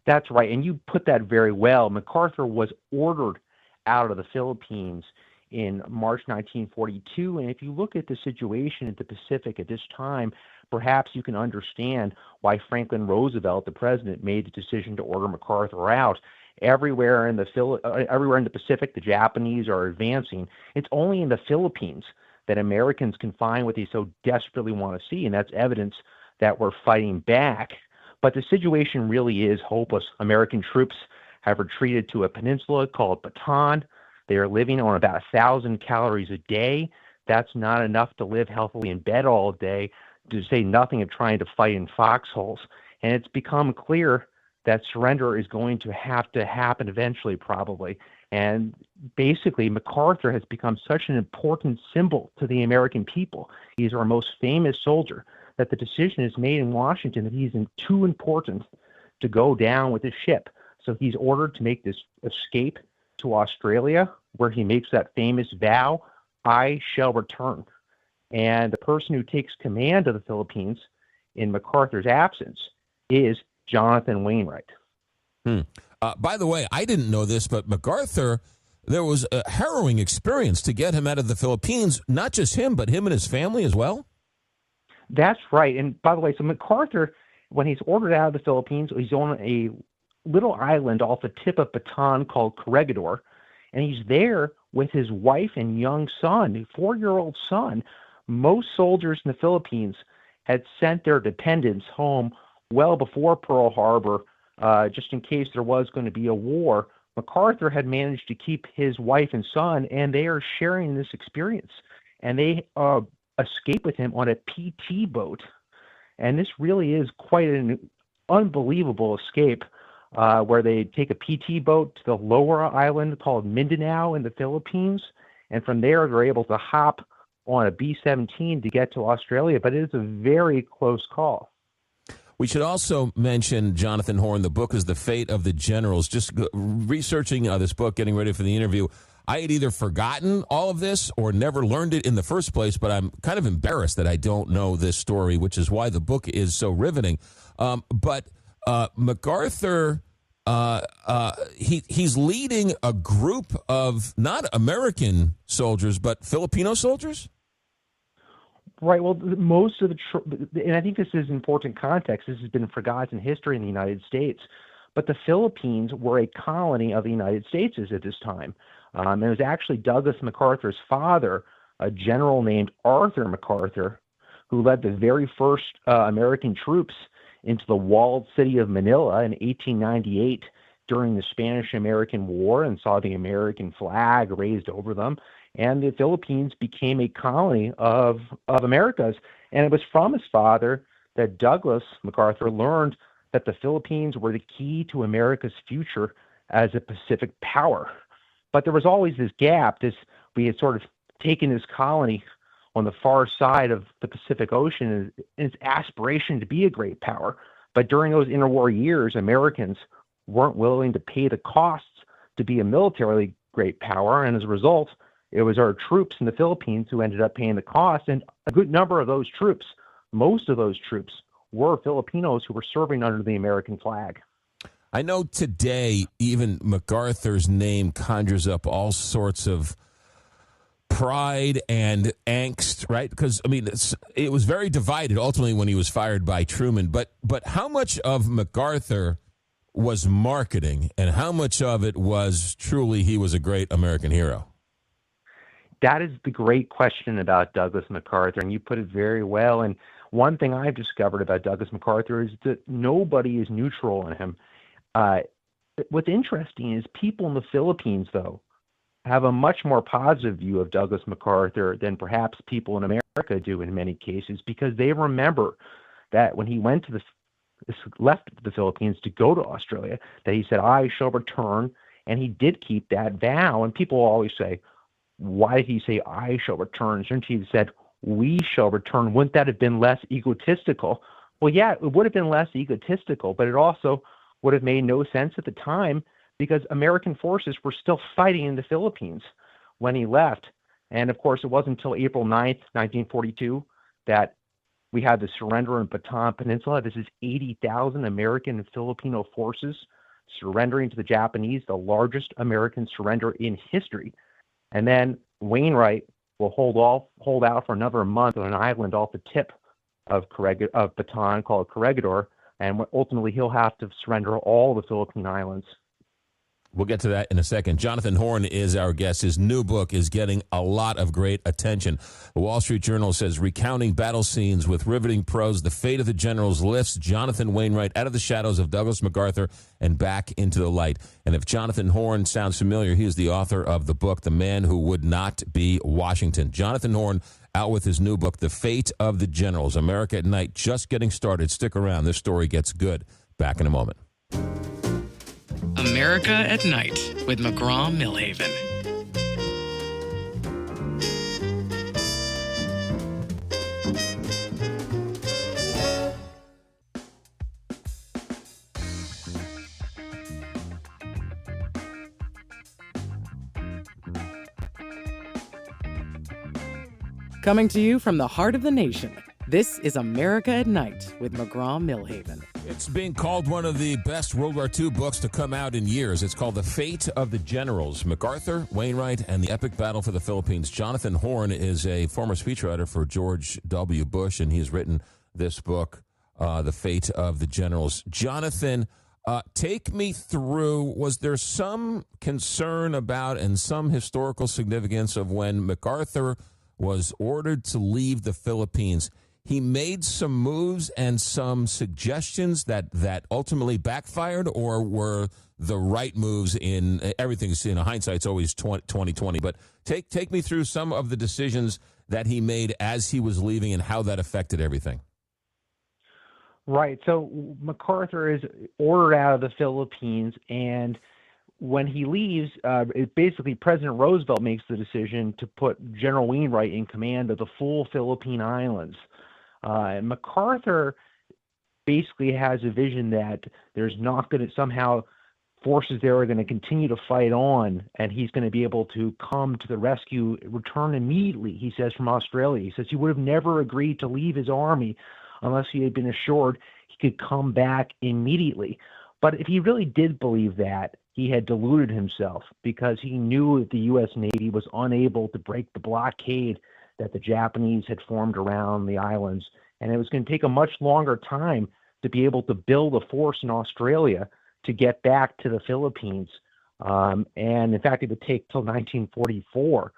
That's right, and you put that very well. MacArthur was ordered out of the Philippines in March 1942, and if you look at the situation in the Pacific at this time, perhaps you can understand why Franklin Roosevelt, the president, made the decision to order MacArthur out. Everywhere in the Pacific, the Japanese are advancing. It's only in the Philippines that Americans can find what they so desperately want to see, and that's evidence that we're fighting back. But the situation really is hopeless. American troops have retreated to a peninsula called Bataan. They are living on about 1,000 calories a day. That's not enough to live healthily in bed all day, to say nothing of trying to fight in foxholes. And it's become clear that surrender is going to have to happen eventually, probably. And basically, MacArthur has become such an important symbol to the American people. He's our most famous soldier, that the decision is made in Washington that he's too important to go down with his ship. So he's ordered to make this escape to Australia, where he makes that famous vow, I shall return. And the person who takes command of the Philippines in MacArthur's absence is Jonathan Wainwright. By the way, I didn't know this, but MacArthur, there was a harrowing experience to get him out of the Philippines. Not just him, but him and his family as well? That's right. And by the way, so MacArthur, when he's ordered out of the Philippines, he's on a little island off the tip of Bataan called Corregidor, and he's there with his wife and young son, a 4-year-old son. Most soldiers in the Philippines had sent their dependents home well before Pearl Harbor, just in case there was going to be a war. MacArthur had managed to keep his wife and son, and they are sharing this experience. And they escape with him on a PT boat. And this really is quite an unbelievable escape, where they take a PT boat to the lower island called Mindanao in the Philippines. And from there, they're able to hop on a B-17 to get to Australia. But it is a very close call. We should also mention, Jonathan Horn, the book is The Fate of the Generals. Just researching this book, getting ready for the interview, I had either forgotten all of this or never learned it in the first place, but I'm kind of embarrassed that I don't know this story, which is why the book is so riveting. But MacArthur, he's leading a group of not American soldiers, but Filipino soldiers? Right. Well, most of and I think this is important context. This has been forgotten history in the United States. But the Philippines were a colony of the United States at this time. And it was actually Douglas MacArthur's father, a general named Arthur MacArthur, who led the very first American troops into the walled city of Manila in 1898 during the Spanish-American War, and saw the American flag raised over them. And the Philippines became a colony of America's. And it was from his father that Douglas MacArthur learned that the Philippines were the key to America's future as a Pacific power. But there was always this gap. We had sort of taken this colony on the far side of the Pacific Ocean in its aspiration to be a great power. But during those interwar years, Americans weren't willing to pay the costs to be a militarily great power. And as a result, it was our troops in the Philippines who ended up paying the cost. And a good number of those troops, most of those troops, were Filipinos who were serving under the American flag. I know today even MacArthur's name conjures up all sorts of pride and angst, right? Because, I mean, it was very divided ultimately when he was fired by Truman. But how much of MacArthur was marketing and how much of it was truly he was a great American hero? That is the great question about Douglas MacArthur, and you put it very well. And one thing I've discovered about Douglas MacArthur is that nobody is neutral on him. Uh, what's interesting is people in the Philippines, though, have a much more positive view of Douglas MacArthur than perhaps people in America do in many cases, because they remember that when he left the Philippines to go to Australia, that he said, "I shall return," and he did keep that vow. And people always say, "Why did he say I shall return? Shouldn't he have said we shall return? Wouldn't that have been less egotistical?" Well, yeah, it would have been less egotistical, but it also would have made no sense at the time, because American forces were still fighting in the Philippines when he left. And of course, it wasn't until April 9th, 1942, that we had the surrender in Bataan Peninsula. This is 80,000 American and Filipino forces surrendering to the Japanese, the largest American surrender in history. And then Wainwright will hold out for another month on an island off the tip of Bataan called Corregidor, and ultimately he'll have to surrender all the Philippine islands. We'll get to that in a second. Jonathan Horn is our guest. His new book is getting a lot of great attention. The Wall Street Journal says, recounting battle scenes with riveting prose, the fate of the generals lifts Jonathan Wainwright out of the shadows of Douglas MacArthur and back into the light. And if Jonathan Horn sounds familiar, he is the author of the book, The Man Who Would Not Be Washington. Jonathan Horn out with his new book, The Fate of the Generals, America at Night, just getting started. Stick around. This story gets good. Back in a moment. America at Night with McGraw Milhaven. Coming to you from the heart of the nation, this is America at Night with McGraw Milhaven. It's being called one of the best World War II books to come out in years. It's called The Fate of the Generals, MacArthur, Wainwright, and the Epic Battle for the Philippines. Jonathan Horn is a former speechwriter for George W. Bush, and he's written this book, The Fate of the Generals. Jonathan, take me through, was there some concern about and some historical significance of when MacArthur was ordered to leave the Philippines? He made some moves and some suggestions that ultimately backfired, or were the right moves in everything's in hindsight's always 2020. But take me through some of the decisions that he made as he was leaving and how that affected everything. Right. So MacArthur is ordered out of the Philippines, and when he leaves, basically President Roosevelt makes the decision to put General Wainwright in command of the full Philippine Islands. And MacArthur basically has a vision that there's not going to somehow forces there are going to continue to fight on, and he's going to be able to come to the rescue, return immediately, he says, from Australia. He says he would have never agreed to leave his army unless he had been assured he could come back immediately. But if he really did believe that, he had deluded himself, because he knew that the U.S. Navy was unable to break the blockade that the Japanese had formed around the islands, and it was going to take a much longer time to be able to build a force in Australia to get back to the Philippines. And in fact, it would take till 1944.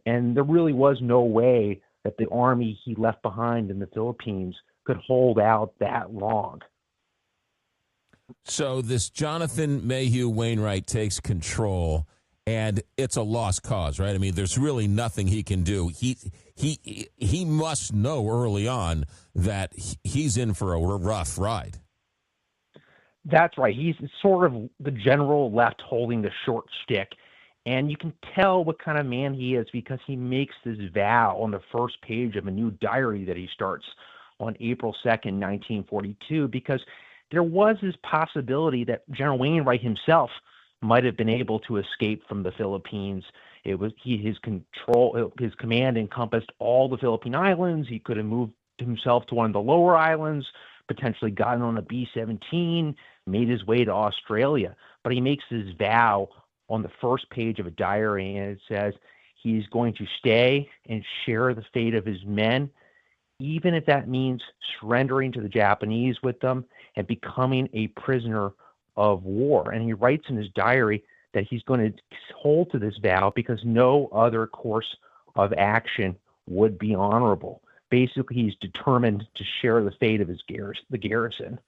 And there really was no way that the army he left behind in the Philippines could hold out that long. So this Jonathan Mayhew Wainwright takes control, and it's a lost cause, right? I mean, there's really nothing he can do. He must know early on that he's in for a rough ride. That's right. He's sort of the general left holding the short stick. And you can tell what kind of man he is because he makes this vow on the first page of a new diary that he starts on April 2nd, 1942, because there was this possibility that General Wainwright himself might have been able to escape from the Philippines. It was his command encompassed all the Philippine islands. He could have moved himself to one of the lower islands, potentially gotten on a B-17, made his way to Australia. But he makes this vow on the first page of a diary, and it says he's going to stay and share the fate of his men, even if that means surrendering to the Japanese with them and becoming a prisoner of war. And he writes in his diary that he's going to hold to this vow because no other course of action would be honorable. Basically, he's determined to share the fate of the garrison.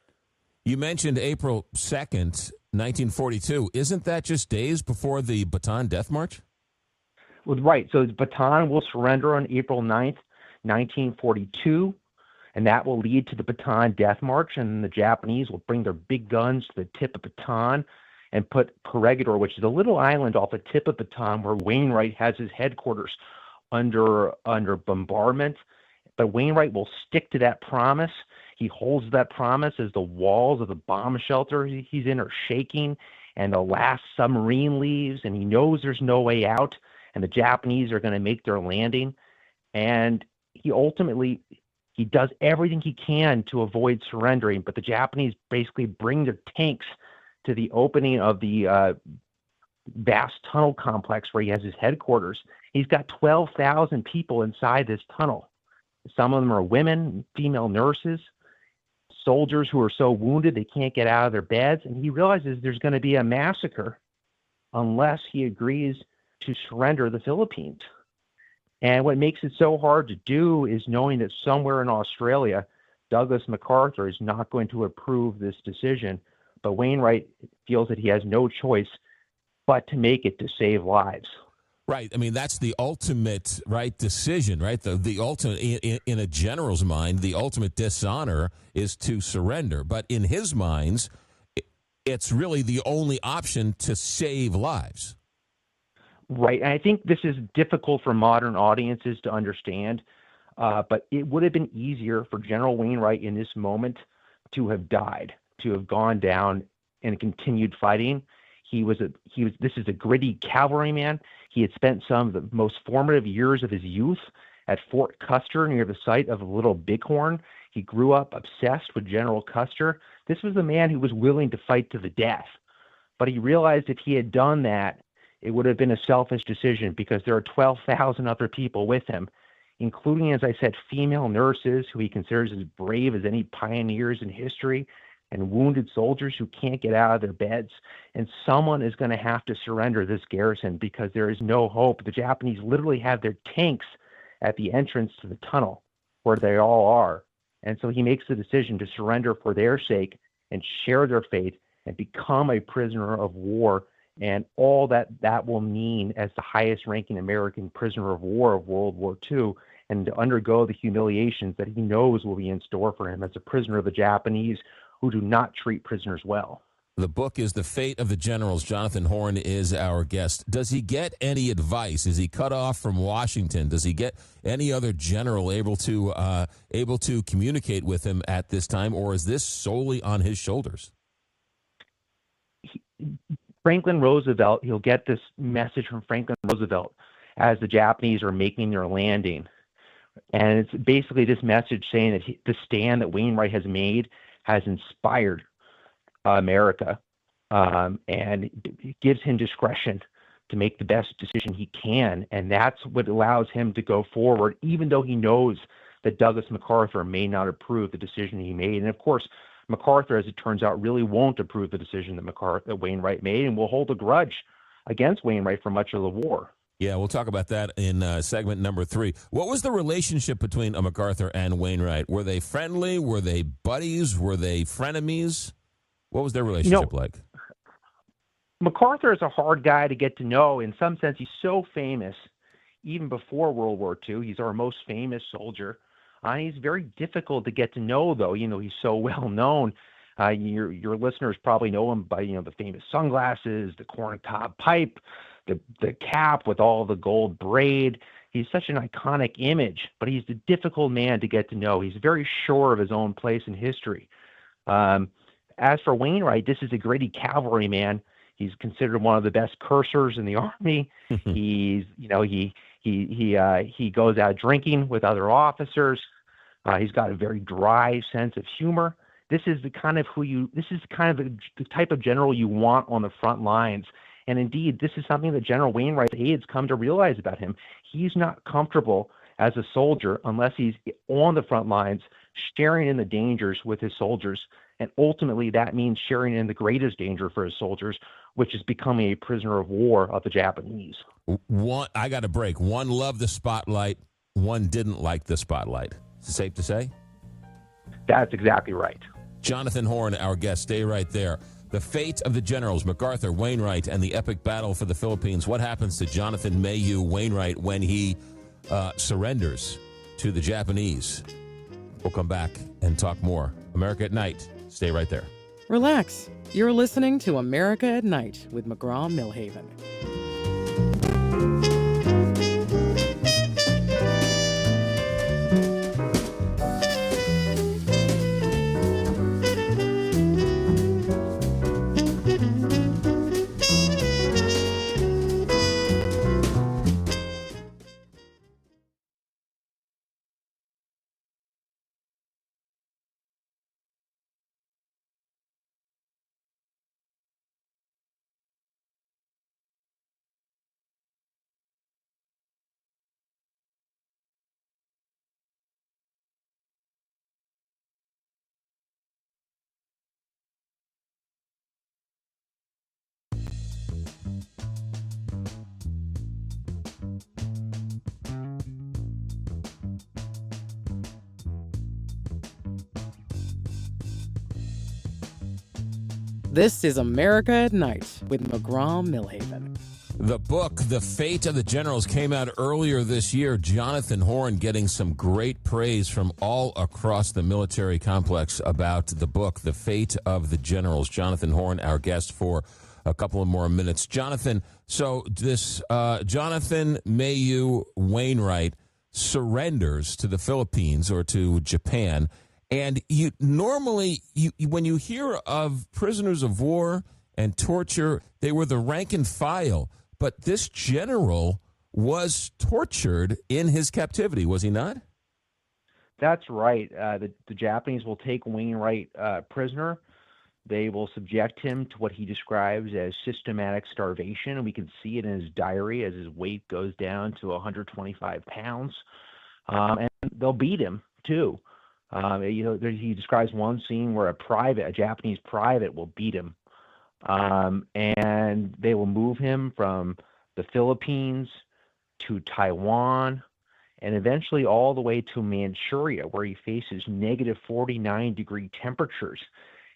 You mentioned April 2nd, 1942. Isn't that just days before the Bataan Death March? Well, right. So Bataan will surrender on April 9th, 1942, and that will lead to the Bataan Death March, and the Japanese will bring their big guns to the tip of Bataan and put Corregidor, which is a little island off the tip of Bataan where Wainwright has his headquarters, under bombardment. But Wainwright will stick to that promise. He holds that promise as the walls of the bomb shelter he's in are shaking and the last submarine leaves, and he knows there's no way out, and the Japanese are going to make their landing. And he does everything he can to avoid surrendering, but the Japanese basically bring their tanks to the opening of the vast tunnel complex where he has his headquarters. He's got 12,000 people inside this tunnel. Some of them are women, female nurses, soldiers who are so wounded they can't get out of their beds. And he realizes there's going to be a massacre unless he agrees to surrender the Philippines. And what makes it so hard to do is knowing that somewhere in Australia, Douglas MacArthur is not going to approve this decision. But Wainwright feels that he has no choice but to make it to save lives. Right. I mean, that's the ultimate decision, right? The ultimate, in a general's mind, the ultimate dishonor is to surrender. But in his minds, it's really the only option to save lives. Right. And I think this is difficult for modern audiences to understand, but it would have been easier for General Wainwright in this moment to have died, to have gone down and continued fighting. This is a gritty cavalryman. He had spent some of the most formative years of his youth at Fort Custer near the site of Little Bighorn. He grew up obsessed with General Custer. This was a man who was willing to fight to the death. But he realized if he had done that, it would have been a selfish decision because there are 12,000 other people with him, including, as I said, female nurses who he considers as brave as any pioneers in history, and wounded soldiers who can't get out of their beds. And someone is going to have to surrender this garrison because there is no hope. The Japanese literally have their tanks at the entrance to the tunnel where they all are. And so he makes the decision to surrender for their sake and share their fate and become a prisoner of war, and all that will mean as the highest ranking American prisoner of war of World War II, and to undergo the humiliations that he knows will be in store for him as a prisoner of the Japanese, who do not treat prisoners well. The book is The Fate of the Generals. Jonathan Horn is our guest. Does he get any advice? Is he cut off from Washington? Does he get any other general able to communicate with him at this time, or is this solely on his shoulders? Franklin Roosevelt, he'll get this message from Franklin Roosevelt as the Japanese are making their landing. And it's basically this message saying that the stand that Wainwright has made has inspired America, and it gives him discretion to make the best decision he can. And that's what allows him to go forward, even though he knows that Douglas MacArthur may not approve the decision he made. And of course, MacArthur, as it turns out, really won't approve the decision that Wainwright made, and will hold a grudge against Wainwright for much of the war. Yeah, we'll talk about that in segment number 3. What was the relationship between MacArthur and Wainwright? Were they friendly? Were they buddies? Were they frenemies? What was their relationship like? MacArthur is a hard guy to get to know. In some sense, he's so famous, even before World War II. He's our most famous soldier. He's very difficult to get to know, though. He's so well known. Your listeners probably know him by the famous sunglasses, the corncob pipe, the cap with all the gold braid. He's such an iconic image, but he's a difficult man to get to know. He's very sure of his own place in history. As for Wainwright, this is a gritty cavalryman. He's considered one of the best cursors in the army. He goes out drinking with other officers. He's got a very dry sense of humor. This is the kind of the type of general you want on the front lines. And indeed, this is something that General Wainwright's aides come to realize about him. He's not comfortable as a soldier unless he's on the front lines, sharing in the dangers with his soldiers. And ultimately, that means sharing in the greatest danger for his soldiers, which is becoming a prisoner of war of the Japanese. I got a break. One loved the spotlight. One didn't like the spotlight. Is it safe to say? That's exactly right. Jonathan Horn, our guest. Stay right there. The fate of the generals, MacArthur, Wainwright, and the epic battle for the Philippines. What happens to Jonathan Mayhew Wainwright when he surrenders to the Japanese? We'll come back and talk more. America at Night. Stay right there. Relax. You're listening to America at Night with McGraw Milhaven. This is America at Night with McGraw Milhaven. The book, The Fate of the Generals, came out earlier this year. Jonathan Horn getting some great praise from all across the military complex about the book, The Fate of the Generals. Jonathan Horn, our guest for a couple of more minutes. Jonathan, so this Jonathan Mayhew Wainwright surrenders to the Philippines or to Japan. And you normally, when you hear of prisoners of war and torture, they were the rank and file. But this general was tortured in his captivity, was he not? That's right. The Japanese will take Wainwright prisoner. They will subject him to what he describes as systematic starvation. And we can see it in his diary as his weight goes down to 125 pounds. And they'll beat him, too. He describes one scene where a Japanese private will beat him. And they will move him from the Philippines to Taiwan and eventually all the way to Manchuria, where he faces negative 49-degree temperatures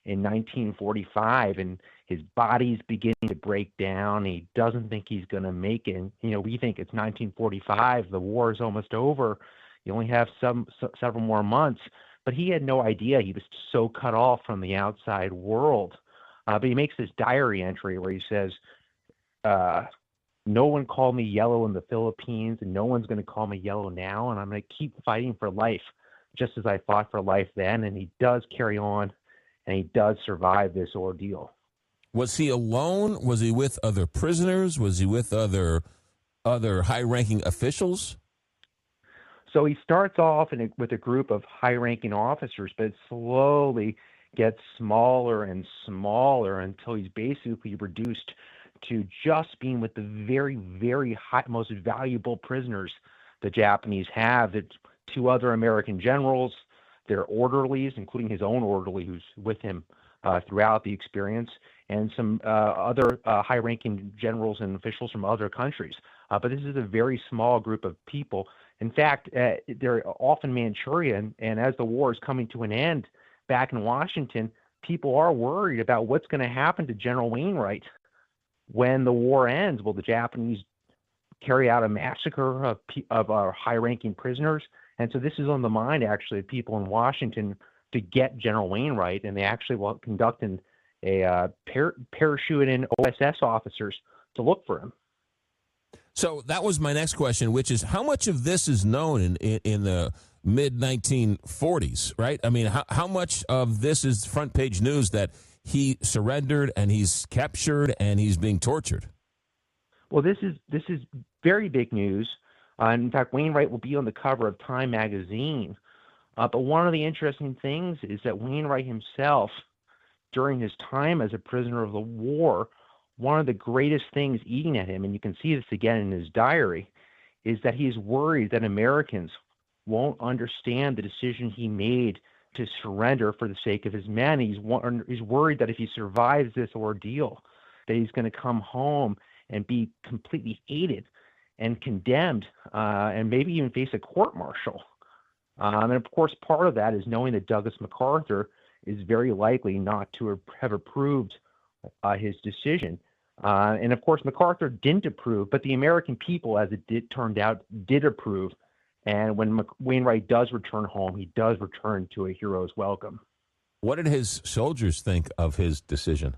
in 1945, and his body's beginning to break down. He doesn't think he's going to make it. We think it's 1945. The war is almost over. You only have several more months. But he had no idea. He was so cut off from the outside world. But he makes this diary entry where he says, no one called me yellow in the Philippines, and no one's going to call me yellow now, and I'm going to keep fighting for life, just as I fought for life then. And he does carry on, and he does survive this ordeal. Was he alone? Was he with other prisoners? Was he with other high-ranking officials? So he starts off with a group of high-ranking officers, but it slowly gets smaller and smaller until he's basically reduced to just being with the very, very most valuable prisoners the Japanese have. The two other American generals, their orderlies, including his own orderly who's with him throughout the experience, and some other high-ranking generals and officials from other countries. But this is a very small group of people. In fact, they're often Manchurian, and as the war is coming to an end back in Washington, people are worried about what's going to happen to General Wainwright when the war ends. Will the Japanese carry out a massacre of our high-ranking prisoners? And so this is on the mind, actually, of people in Washington to get General Wainwright, and they actually will conduct parachute in OSS officers to look for him. So that was my next question, which is how much of this is known in the mid-1940s, right? I mean, how much of this is front page news that he surrendered and he's captured and he's being tortured? Well, this is very big news. In fact, Wainwright will be on the cover of Time magazine. But one of the interesting things is that Wainwright himself, during his time as a prisoner of the war, one of the greatest things eating at him, and you can see this again in his diary, is that he's worried that Americans won't understand the decision he made to surrender for the sake of his men. He's worried that if he survives this ordeal, that he's going to come home and be completely hated and condemned, and maybe even face a court-martial. And of course, part of that is knowing that Douglas MacArthur is very likely not to have approved his decision. And of course, MacArthur didn't approve, but the American people, as it turned out, did approve. And when Wainwright does return home, he does return to a hero's welcome. What did his soldiers think of his decision?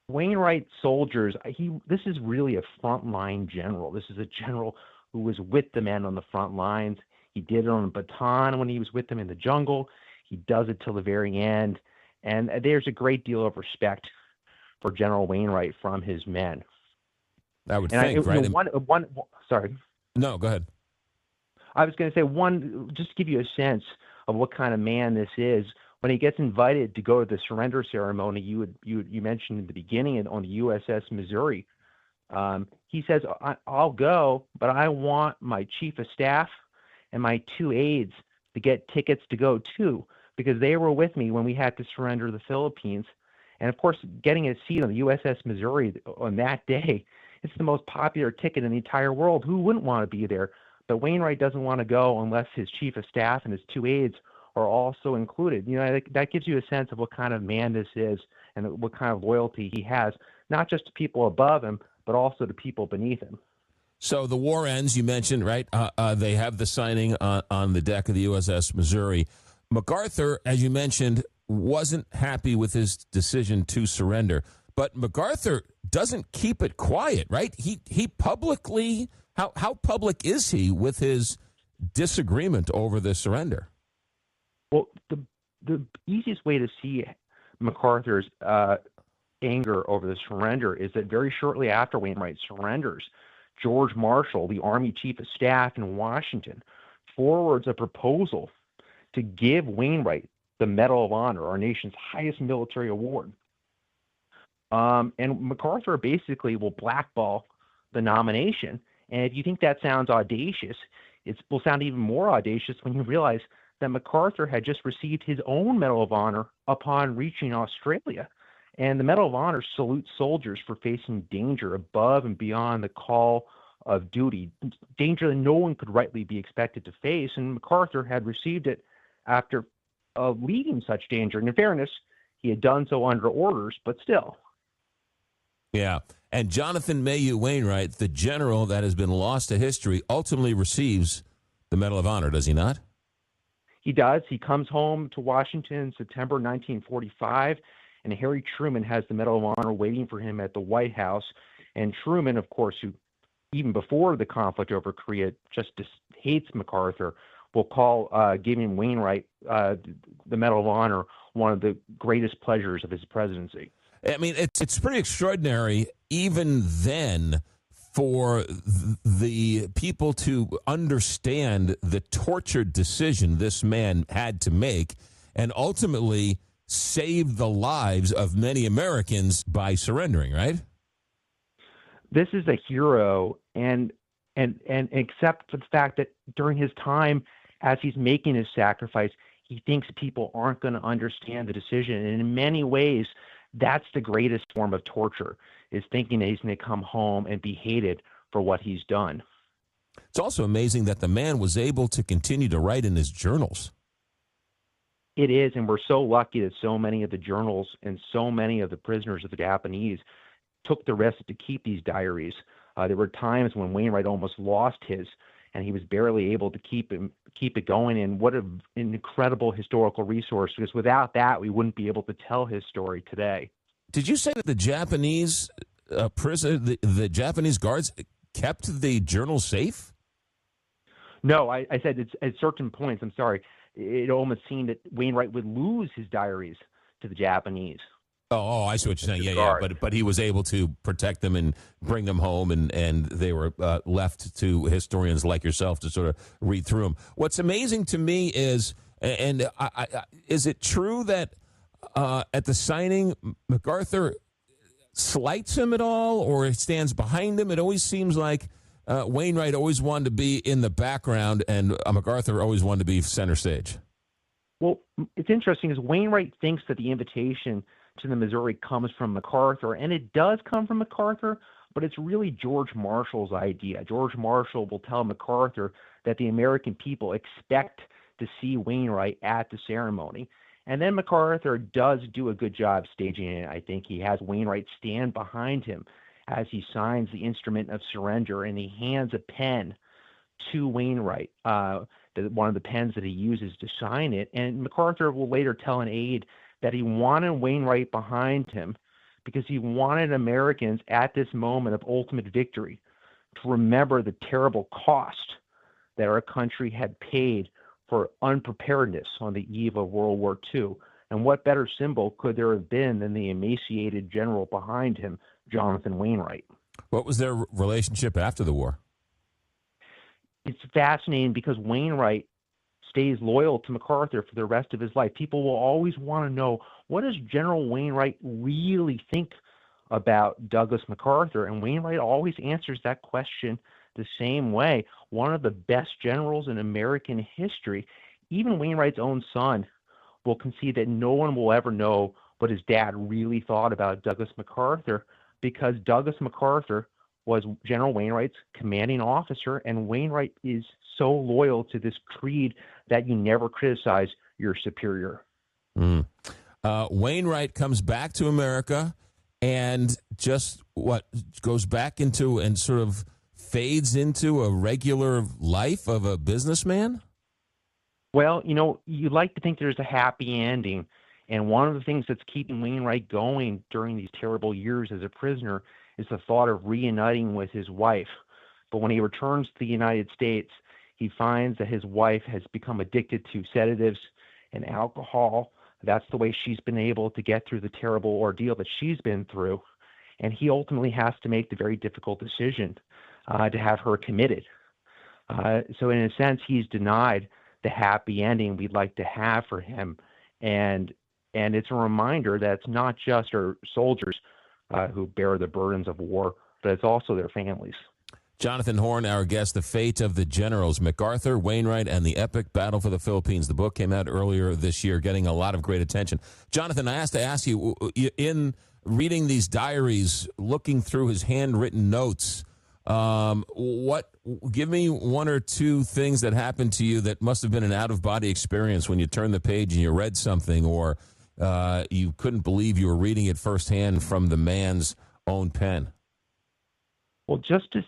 Wainwright soldiers, this is really a frontline general. This is a general who was with the men on the front lines. He did it on a baton when he was with them in the jungle. He does it till the very end. And there's a great deal of respect for General Wainwright from his men. I would think, right? Sorry. No, go ahead. I was going to say just to give you a sense of what kind of man this is. When he gets invited to go to the surrender ceremony, you mentioned in the beginning on the USS Missouri, he says, "I'll go, but I want my chief of staff and my 2 aides to get tickets to go too, because they were with me when we had to surrender the Philippines." And of course, getting a seat on the USS Missouri on that day, it's the most popular ticket in the entire world. Who wouldn't want to be there? But Wainwright doesn't want to go unless his chief of staff and his 2 aides are also included. That gives you a sense of what kind of man this is and what kind of loyalty he has, not just to people above him, but also to people beneath him. So the war ends, you mentioned, right? They have the signing on the deck of the USS Missouri. MacArthur, as you mentioned, wasn't happy with his decision to surrender. But MacArthur doesn't keep it quiet, right? He publicly, how public is he with his disagreement over the surrender? Well, the easiest way to see MacArthur's anger over the surrender is that very shortly after Wainwright surrenders, George Marshall, the Army Chief of Staff in Washington, forwards a proposal to give Wainwright the Medal of Honor, our nation's highest military award. And MacArthur basically will blackball the nomination. And if you think that sounds audacious, it will sound even more audacious when you realize that MacArthur had just received his own Medal of Honor upon reaching Australia. And the Medal of Honor salutes soldiers for facing danger above and beyond the call of duty, danger that no one could rightly be expected to face. And MacArthur had received it after leading such danger. And in fairness, he had done so under orders, but still. Yeah. And Jonathan Mayhew Wainwright, the general that has been lost to history, ultimately receives the Medal of Honor, does he not? He does. He comes home to Washington in September 1945, and Harry Truman has the Medal of Honor waiting for him at the White House. And Truman, of course, who even before the conflict over Korea just hates MacArthur, will call giving Wainwright the Medal of Honor one of the greatest pleasures of his presidency. I mean, it's pretty extraordinary even then for the people to understand the tortured decision this man had to make and ultimately save the lives of many Americans by surrendering, right? This is a hero, and except for the fact that during his time, as he's making his sacrifice, he thinks people aren't going to understand the decision. And in many ways, that's the greatest form of torture, is thinking that he's going to come home and be hated for what he's done. It's also amazing that the man was able to continue to write in his journals. It is, and we're so lucky that so many of the journals and so many of the prisoners of the Japanese took the risk to keep these diaries. There were times when Wainwright almost lost his, and he was barely able to keep it going. And what an incredible historical resource, because without that, we wouldn't be able to tell his story today. Did you say that the Japanese the Japanese guards kept the journal safe? No, I said it's at certain points. I'm sorry. It almost seemed that Wainwright would lose his diaries to the Japanese. Oh, I see what you're saying. Yeah. But he was able to protect them and bring them home, and they were left to historians like yourself to sort of read through them. What's amazing to me is, and is it true that at the signing, MacArthur slights him at all, or stands behind him? It always seems like Wainwright always wanted to be in the background, and MacArthur always wanted to be center stage. Well, it's interesting because Wainwright thinks that the invitation to the Missouri comes from MacArthur, and it does come from MacArthur, but it's really George Marshall's idea. George Marshall will tell MacArthur that the American people expect to see Wainwright at the ceremony. And then MacArthur does do a good job staging it. I think he has Wainwright stand behind him as he signs the instrument of surrender, and he hands a pen to Wainwright, one of the pens that he uses to sign it. And MacArthur will later tell an aide that he wanted Wainwright behind him because he wanted Americans at this moment of ultimate victory to remember the terrible cost that our country had paid for unpreparedness on the eve of World War II. And what better symbol could there have been than the emaciated general behind him, Jonathan Wainwright? What was their relationship after the war? It's fascinating because Wainwright stays loyal to MacArthur for the rest of his life. People will always want to know, what does General Wainwright really think about Douglas MacArthur? And Wainwright always answers that question the same way. One of the best generals in American history. Even Wainwright's own son will concede that no one will ever know what his dad really thought about Douglas MacArthur, because Douglas MacArthur was General Wainwright's commanding officer, and Wainwright is so loyal to this creed that you never criticize your superior. Wainwright comes back to America and just goes back into and sort of fades into a regular life of a businessman? Well, you like to think there's a happy ending. And one of the things that's keeping Wainwright going during these terrible years as a prisoner is the thought of reuniting with his wife. But when he returns to the United States, he finds that his wife has become addicted to sedatives and alcohol. That's the way she's been able to get through the terrible ordeal that she's been through. And he ultimately has to make the very difficult decision to have her committed. So in a sense, he's denied the happy ending we'd like to have for him. And it's a reminder that it's not just our soldiers who bear the burdens of war, but it's also their families. Jonathan Horn, our guest, The Fate of the Generals, MacArthur, Wainwright, and the Epic Battle for the Philippines. The book came out earlier this year, getting a lot of great attention. Jonathan, I have to ask you, in reading these diaries, looking through his handwritten notes, give me one or two things that happened to you that must have been an out-of-body experience when you turned the page and you read something, or you couldn't believe you were reading it firsthand from the man's own pen. Well, just to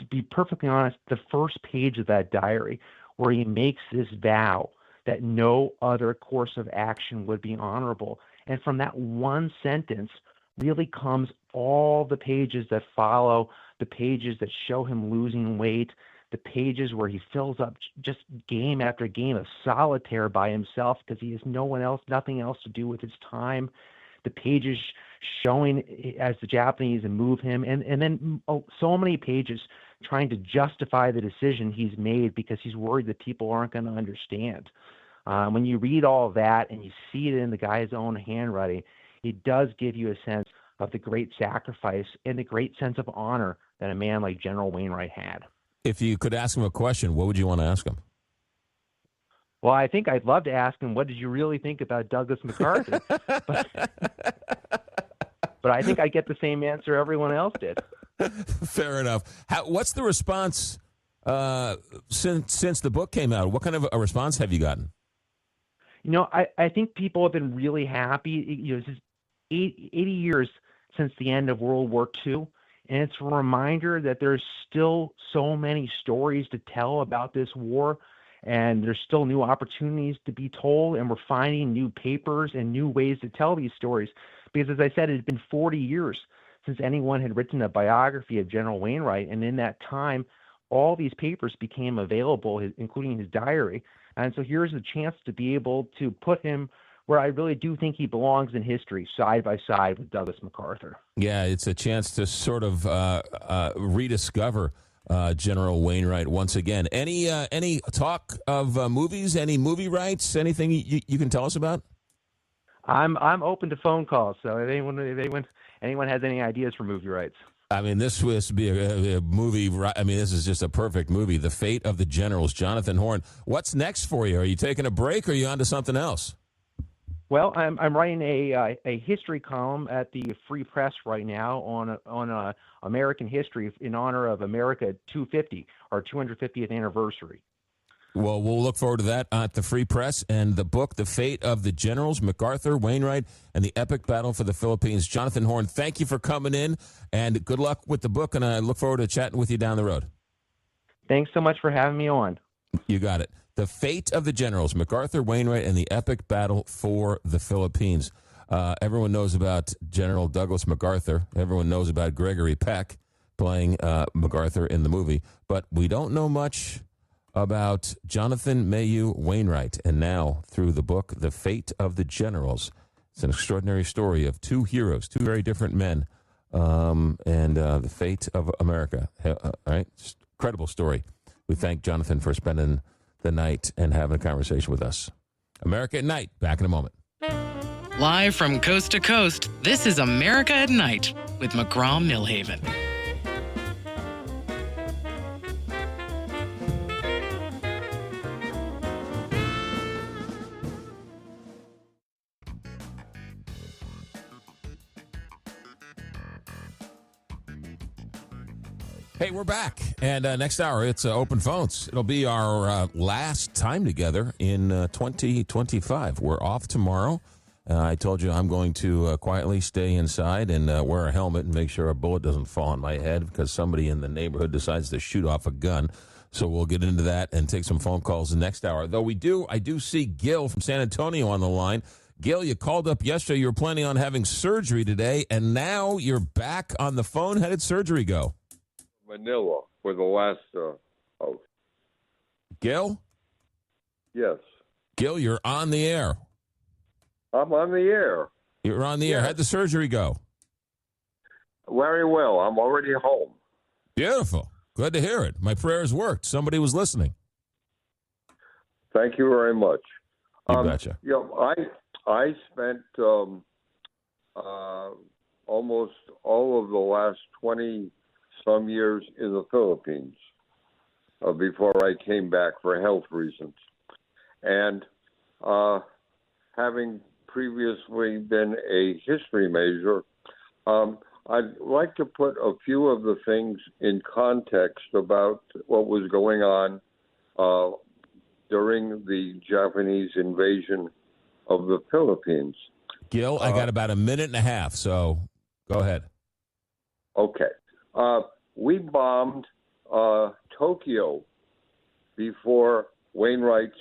be perfectly honest, the first page of that diary where he makes this vow that no other course of action would be honorable. And from that one sentence really comes all the pages that follow, the pages that show him losing weight, the pages where he fills up just game after game of solitaire by himself because he has nothing else to do with his time. The pages showing as the Japanese move him, and then so many pages trying to justify the decision he's made because he's worried that people aren't going to understand. When you read all of that and you see it in the guy's own handwriting, it does give you a sense of the great sacrifice and the great sense of honor that a man like General Wainwright had. If you could ask him a question, what would you want to ask him? Well, I think I'd love to ask him, what did you really think about Douglas MacArthur? But I think I get the same answer everyone else did. Fair enough. What's the response since the book came out? What kind of a response have you gotten? I think people have been really happy. This is 80 years since the end of World War II, and it's a reminder that there's still so many stories to tell about this war, and there's still new opportunities to be told, and we're finding new papers and new ways to tell these stories. Because, as I said, it had been 40 years since anyone had written a biography of General Wainwright, and in that time, all these papers became available, including his diary. And so here's a chance to be able to put him where I really do think he belongs in history, side by side with Douglas MacArthur. Yeah, it's a chance to sort of rediscover General Wainwright once again. Any talk of movies, any movie rights, anything you can tell us about? I'm open to phone calls, so if anyone has any ideas for movie rights. I mean, this would be a movie. I mean, this is just a perfect movie. The Fate of the Generals, Jonathan Horn. What's next for you? Are you taking a break, or are you on to something else? Well, I'm writing a history column at the Free Press right now on American history in honor of America 250, our 250th anniversary. Well, we'll look forward to that at the Free Press. And the book, The Fate of the Generals, MacArthur, Wainwright, and the Epic Battle for the Philippines. Jonathan Horn, thank you for coming in, and good luck with the book, and I look forward to chatting with you down the road. Thanks so much for having me on. You got it. The Fate of the Generals, MacArthur, Wainwright, and the Epic Battle for the Philippines. Everyone knows about General Douglas MacArthur. Everyone knows about Gregory Peck playing MacArthur in the movie. But we don't know much about Jonathan Mayhew Wainwright. And now, through the book, The Fate of the Generals, it's an extraordinary story of two heroes, two very different men, and the fate of America. All right? Incredible story. We thank Jonathan for spending the night and having a conversation with us. America at Night, back in a moment. Live from coast to coast, this is America at Night with McGraw Milhaven. Hey, we're back, and next hour, it's Open Phones. It'll be our last time together in 2025. We're off tomorrow. I told you I'm going to quietly stay inside and wear a helmet and make sure a bullet doesn't fall on my head because somebody in the neighborhood decides to shoot off a gun. So we'll get into that and take some phone calls the next hour. Though I do see Gil from San Antonio on the line. Gil, you called up yesterday. You were planning on having surgery today, and now you're back on the phone. How did surgery go? Manila for the last host. Gil? Yes. Gil, you're on the air. I'm on the air. You're on the air. How'd the surgery go? Very well. I'm already home. Beautiful. Glad to hear it. My prayers worked. Somebody was listening. Thank you very much. You betcha. I spent almost all of the last 20-some years in the Philippines before I came back for health reasons. And having previously been a history major, I'd like to put a few of the things in context about what was going on during the Japanese invasion of the Philippines. Gil, I got about a minute and a half, so go ahead. Okay. We bombed Tokyo before Wainwright's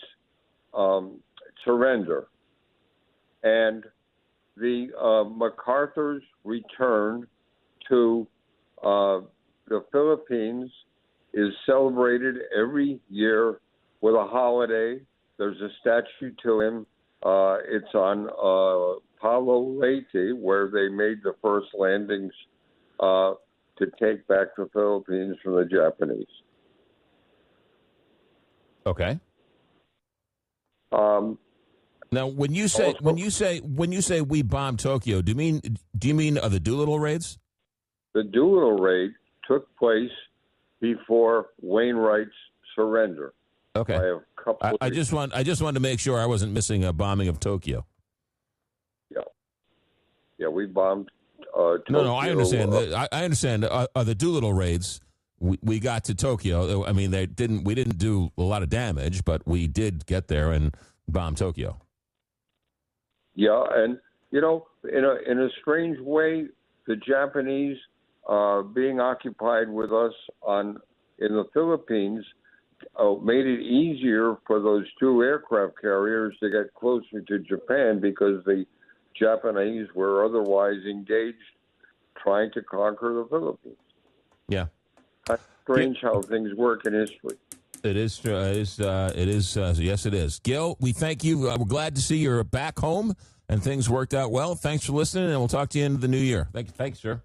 surrender. And the MacArthur's return to the Philippines is celebrated every year with a holiday. There's a statue to him. It's on Palo Leyte, where they made the first landings to take back the Philippines from the Japanese. Okay. Now, when you say we bombed Tokyo, do you mean the Doolittle raids? The Doolittle raid took place before Wainwright's surrender. Okay. I just wanted to make sure I wasn't missing a bombing of Tokyo. Yeah, we bombed Tokyo. No, I understand. I understand. The Doolittle raids, we got to Tokyo. I mean, we didn't do a lot of damage, but we did get there and bomb Tokyo. Yeah, and in a strange way, the Japanese being occupied with us in the Philippines made it easier for those two aircraft carriers to get closer to Japan because the Japanese were otherwise engaged trying to conquer the Philippines. Yeah. That's strange how things work in history. It is. Yes, it is. Gil, we thank you. We're glad to see you're back home and things worked out well. Thanks for listening, and we'll talk to you into the new year. Thanks, sir.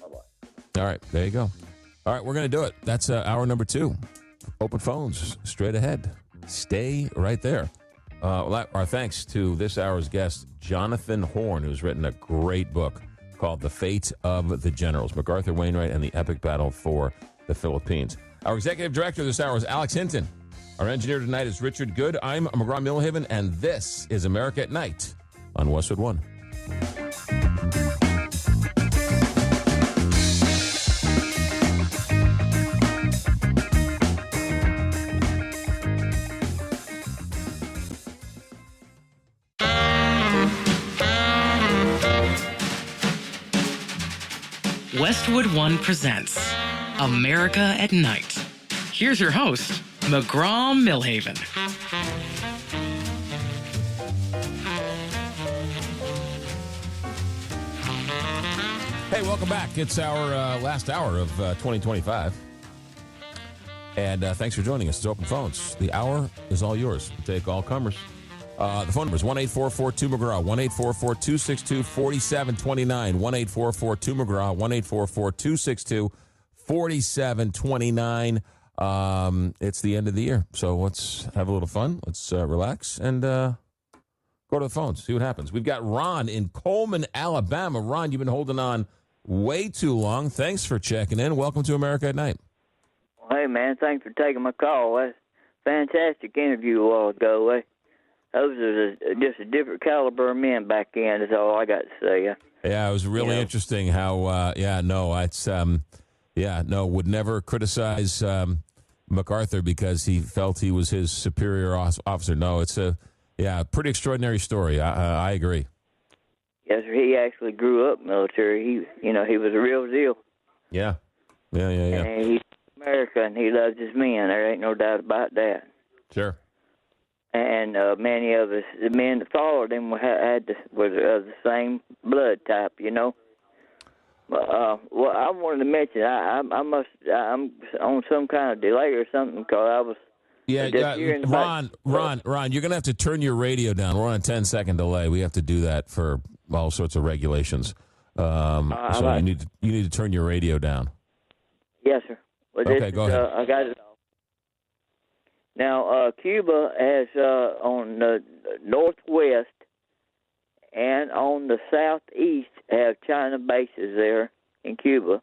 Bye-bye. All right, there you go. All right, we're going to do it. That's hour number 2. Open phones straight ahead. Stay right there. Our thanks to this hour's guest, Jonathan Horn, who's written a great book called The Fate of the Generals, MacArthur, Wainwright, and the Epic Battle for the Philippines. Our executive director this hour is Alex Hinton. Our engineer tonight is Richard Good. I'm McGraw Milhaven, and this is America at Night on Westwood One. Westwood One presents America at Night. Here's your host, McGraw Milhaven. Hey, welcome back. It's our last hour of 2025. And thanks for joining us. It's Open Phones. The hour is all yours. We'll take all comers. The phone number is 1-844-2-McGraw, 1-844-262-4729, 1-844-2-McGraw, 1-844-262-4729. It's the end of the year, so let's have a little fun. Let's relax and go to the phones, see what happens. We've got Ron in Coleman, Alabama. Ron, you've been holding on way too long. Thanks for checking in. Welcome to America at Night. Hey, man, thanks for taking my call. That's a fantastic interview a while ago. Those are just a different caliber of men back then, is all I got to say. Yeah, it was really interesting how, would never criticize MacArthur because he felt he was his superior officer. No, it's a pretty extraordinary story. I agree. Yes, sir. He actually grew up military. He was a real deal. Yeah. And he's American, and he loves his men. There ain't no doubt about that. Sure. And many of us, the men that followed him, were the same blood type, Well, I wanted to mention, I'm on some kind of delay or something because I was. Ron, you're going to have to turn your radio down. We're on a 10-second delay. We have to do that for all sorts of regulations. So you need to turn your radio down. Yes, sir. Well, okay, go ahead. I got it. Now, Cuba has on the northwest and on the southeast have China bases there in Cuba.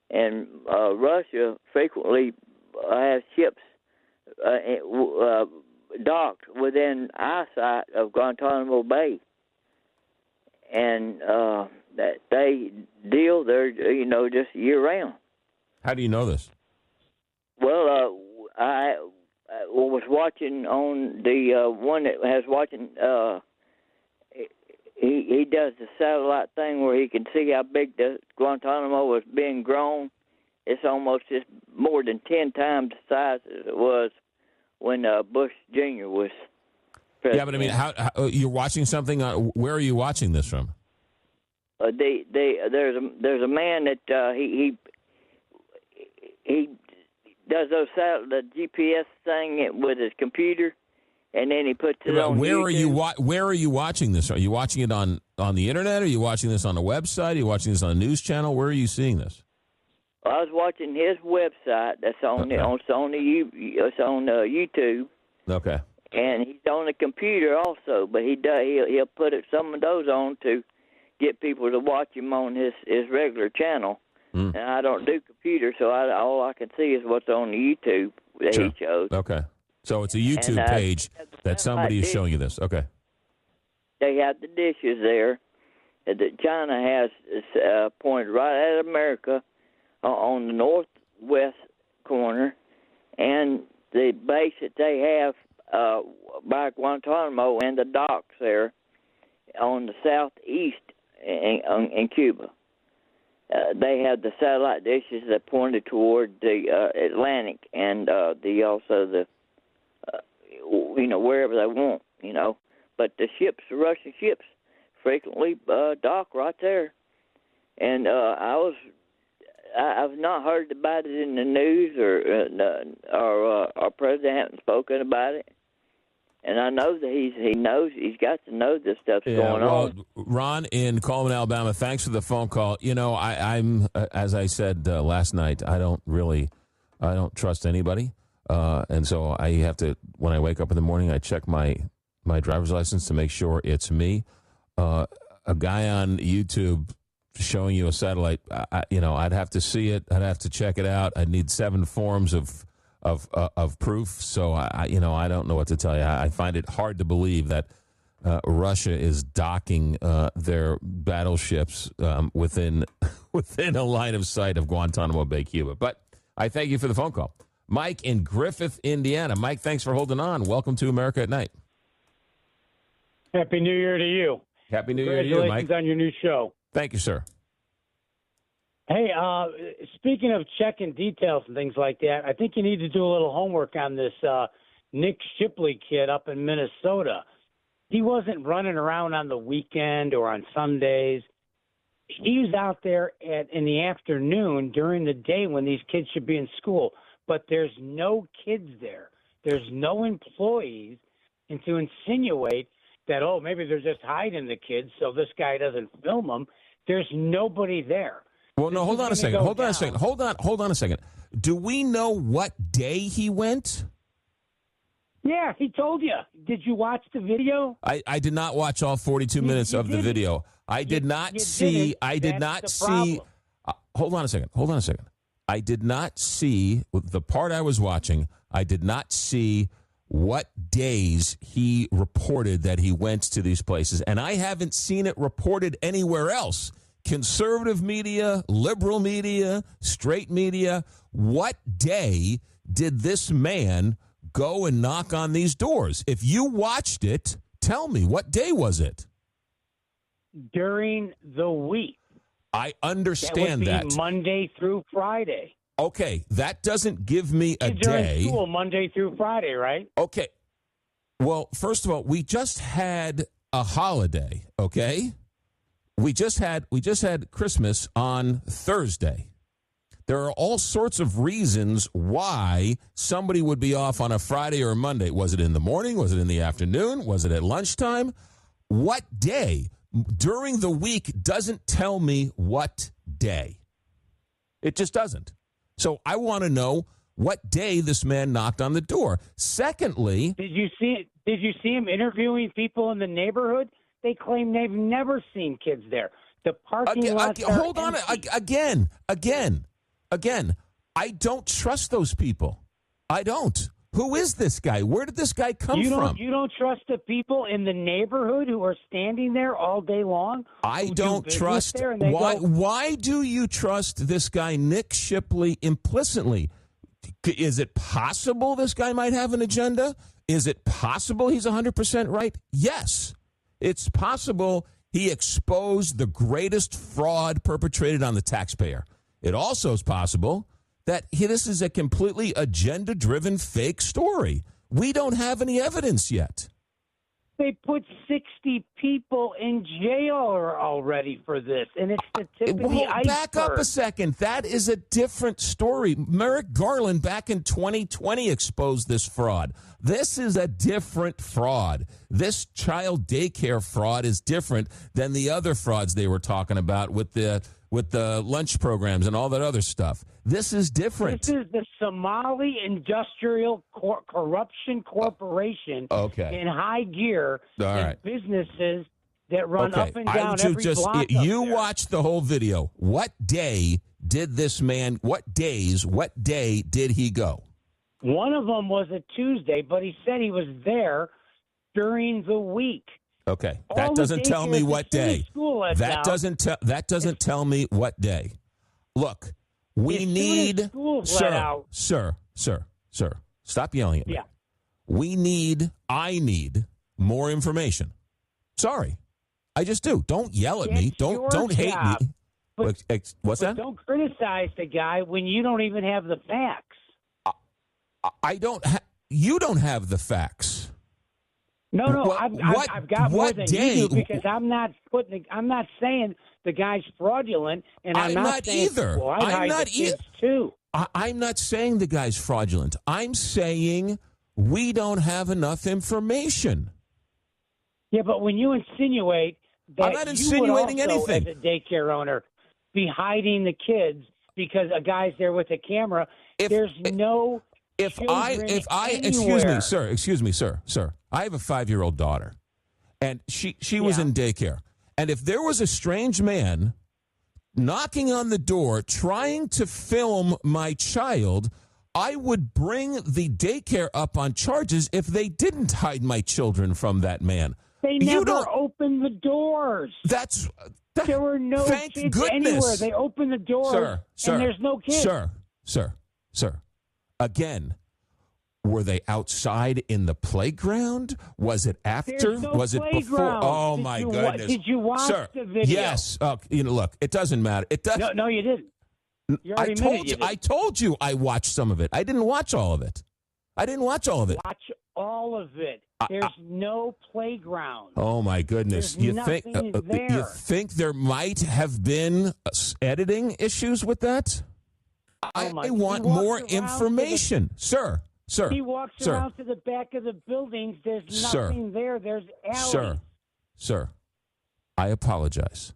And Russia frequently has ships docked within eyesight of Guantanamo Bay. And that they deal there, just year-round. How do you know this? Well, I was watching on the one that has watching. He does the satellite thing where he can see how big the Guantanamo was being grown. It's almost just more than 10 times the size as it was when Bush Jr. was president. Yeah, but I mean, how you're watching something? Where are you watching this from? There's a man that he does the GPS thing with his computer, and then he puts it on YouTube. Where are you watching this? Are you watching it on the internet? Are you watching this on a website? Are you watching this on a news channel? Where are you seeing this? I was watching his website. That's on YouTube. Okay. And he's on the computer also, but he'll put some of those on to get people to watch him on his regular channel. And I don't do computer, so all I can see is what's on the YouTube that he shows. Okay. So it's a YouTube page that somebody is showing you this. Okay. They have the dishes there that China has pointed right at America on the northwest corner, and the base that they have by Guantanamo and the docks there on the southeast in Cuba. They have the satellite dishes that pointed toward the Atlantic and wherever they want, But the Russian ships, frequently dock right there. And I've not heard about it in the news, or our president hasn't spoken about it. And I know that he's got to know this stuff's going on. Ron in Coleman, Alabama, thanks for the phone call. I'm as I said last night, I don't trust anybody. And so I have to, when I wake up in the morning, I check my driver's license to make sure it's me. A guy on YouTube showing you a satellite, I'd have to see it. I'd have to check it out. I'd need 7 forms of proof. So I don't know what to tell you. I find it hard to believe that Russia is docking their battleships within a line of sight of Guantanamo Bay, Cuba. But I thank you for the phone call. Mike in Griffith, Indiana. Mike, thanks for holding on. Welcome to America at Night. Happy New Year to you. Happy New Year to you, Mike. Congratulations on your new show. Thank you, sir. Hey, speaking of checking details and things like that, I think you need to do a little homework on this Nick Shipley kid up in Minnesota. He wasn't running around on the weekend or on Sundays. He was out there in the afternoon during the day when these kids should be in school, but there's no kids there. There's no employees. And to insinuate that, oh, maybe they're just hiding the kids so this guy doesn't film them, there's nobody there. Well, no, hold on a second. Hold on a second. Do we know what day he went? Yeah, he told you. Did you watch the video? I did not watch all 42 minutes of the video. I did not see. Hold on a second. I did not see the part I was watching. I did not see what days he reported that he went to these places. And I haven't seen it reported anywhere else. Conservative media, liberal media, straight media. What day did this man go and knock on these doors? If you watched it, tell me, what day was it? During the week. I understand that. Would be Monday through Friday. Okay, that doesn't give me a Kids are day. in school Monday through Friday, right? Okay. Well, first of all, we just had a holiday, okay? We just had Christmas on Thursday. There are all sorts of reasons why somebody would be off on a Friday or a Monday. Was it in the morning? Was it in the afternoon? Was it at lunchtime? What day? During the week doesn't tell me what day. It just doesn't. So I want to know what day this man knocked on the door. Secondly, did you see him interviewing people in the neighborhood? They claim they've never seen kids there. The parking lots are hold on empty. Again. I don't trust those people. I don't. Who is this guy? Where did this guy come from? You don't trust the people in the neighborhood who are standing there all day long? I don't trust. Why do you trust this guy, Nick Shipley, implicitly? Is it possible this guy might have an agenda? Is it possible he's 100% right? Yes. It's possible he exposed the greatest fraud perpetrated on the taxpayer. It also is possible that this is a completely agenda-driven fake story. We don't have any evidence yet. They put 60 people in jail already for this, and it's the tip of the iceberg. Back up a second. That is a different story. Merrick Garland back in 2020 exposed this fraud. This is a different fraud. This child daycare fraud is different than the other frauds they were talking about with the lunch programs and all that other stuff. This is different. This is the Somali Industrial Corruption Corporation in high gear. All right. Businesses that run up and down every block. You watched the whole video. What day did this man, what day did he go? One of them was a Tuesday, but he said he was there during the week. Okay, that doesn't tell me what day. That doesn't tell me what day. Look, we need sir. Stop yelling at me. Yeah. I need more information. Sorry, I just do. Don't yell at me. Don't hate me. What's that? Don't criticize the guy when you don't even have the facts. You don't have the facts. No, I've got more than you do because I'm not saying the guy's fraudulent, and I'm not saying, either. Well, I'm not either. Too. I'm not saying the guy's fraudulent. I'm saying we don't have enough information. Yeah, but when you insinuate that I'm not insinuating you would also, anything. as a daycare owner, be hiding the kids because a guy's there with a camera, there's no. Excuse me, sir. I have a 5-year-old daughter, and she was in daycare. And if there was a strange man knocking on the door trying to film my child, I would bring the daycare up on charges if they didn't hide my children from that man. They never opened the doors. There were no kids anywhere. They opened the doors, and there's no kids. Sir. Again, were they outside in the playground? Was it after? Was it before? Oh, my goodness. Did you watch the video? Yes. Look, it doesn't matter. No, you didn't. You already admitted you did. I told you I watched some of it. I didn't watch all of it. Watch all of it. There's no playground. Oh my goodness! There's You think there might have been editing issues with that? I want more information, sir. He walks around to the back of the buildings. There's nothing there. There's alleys. Sir, I apologize.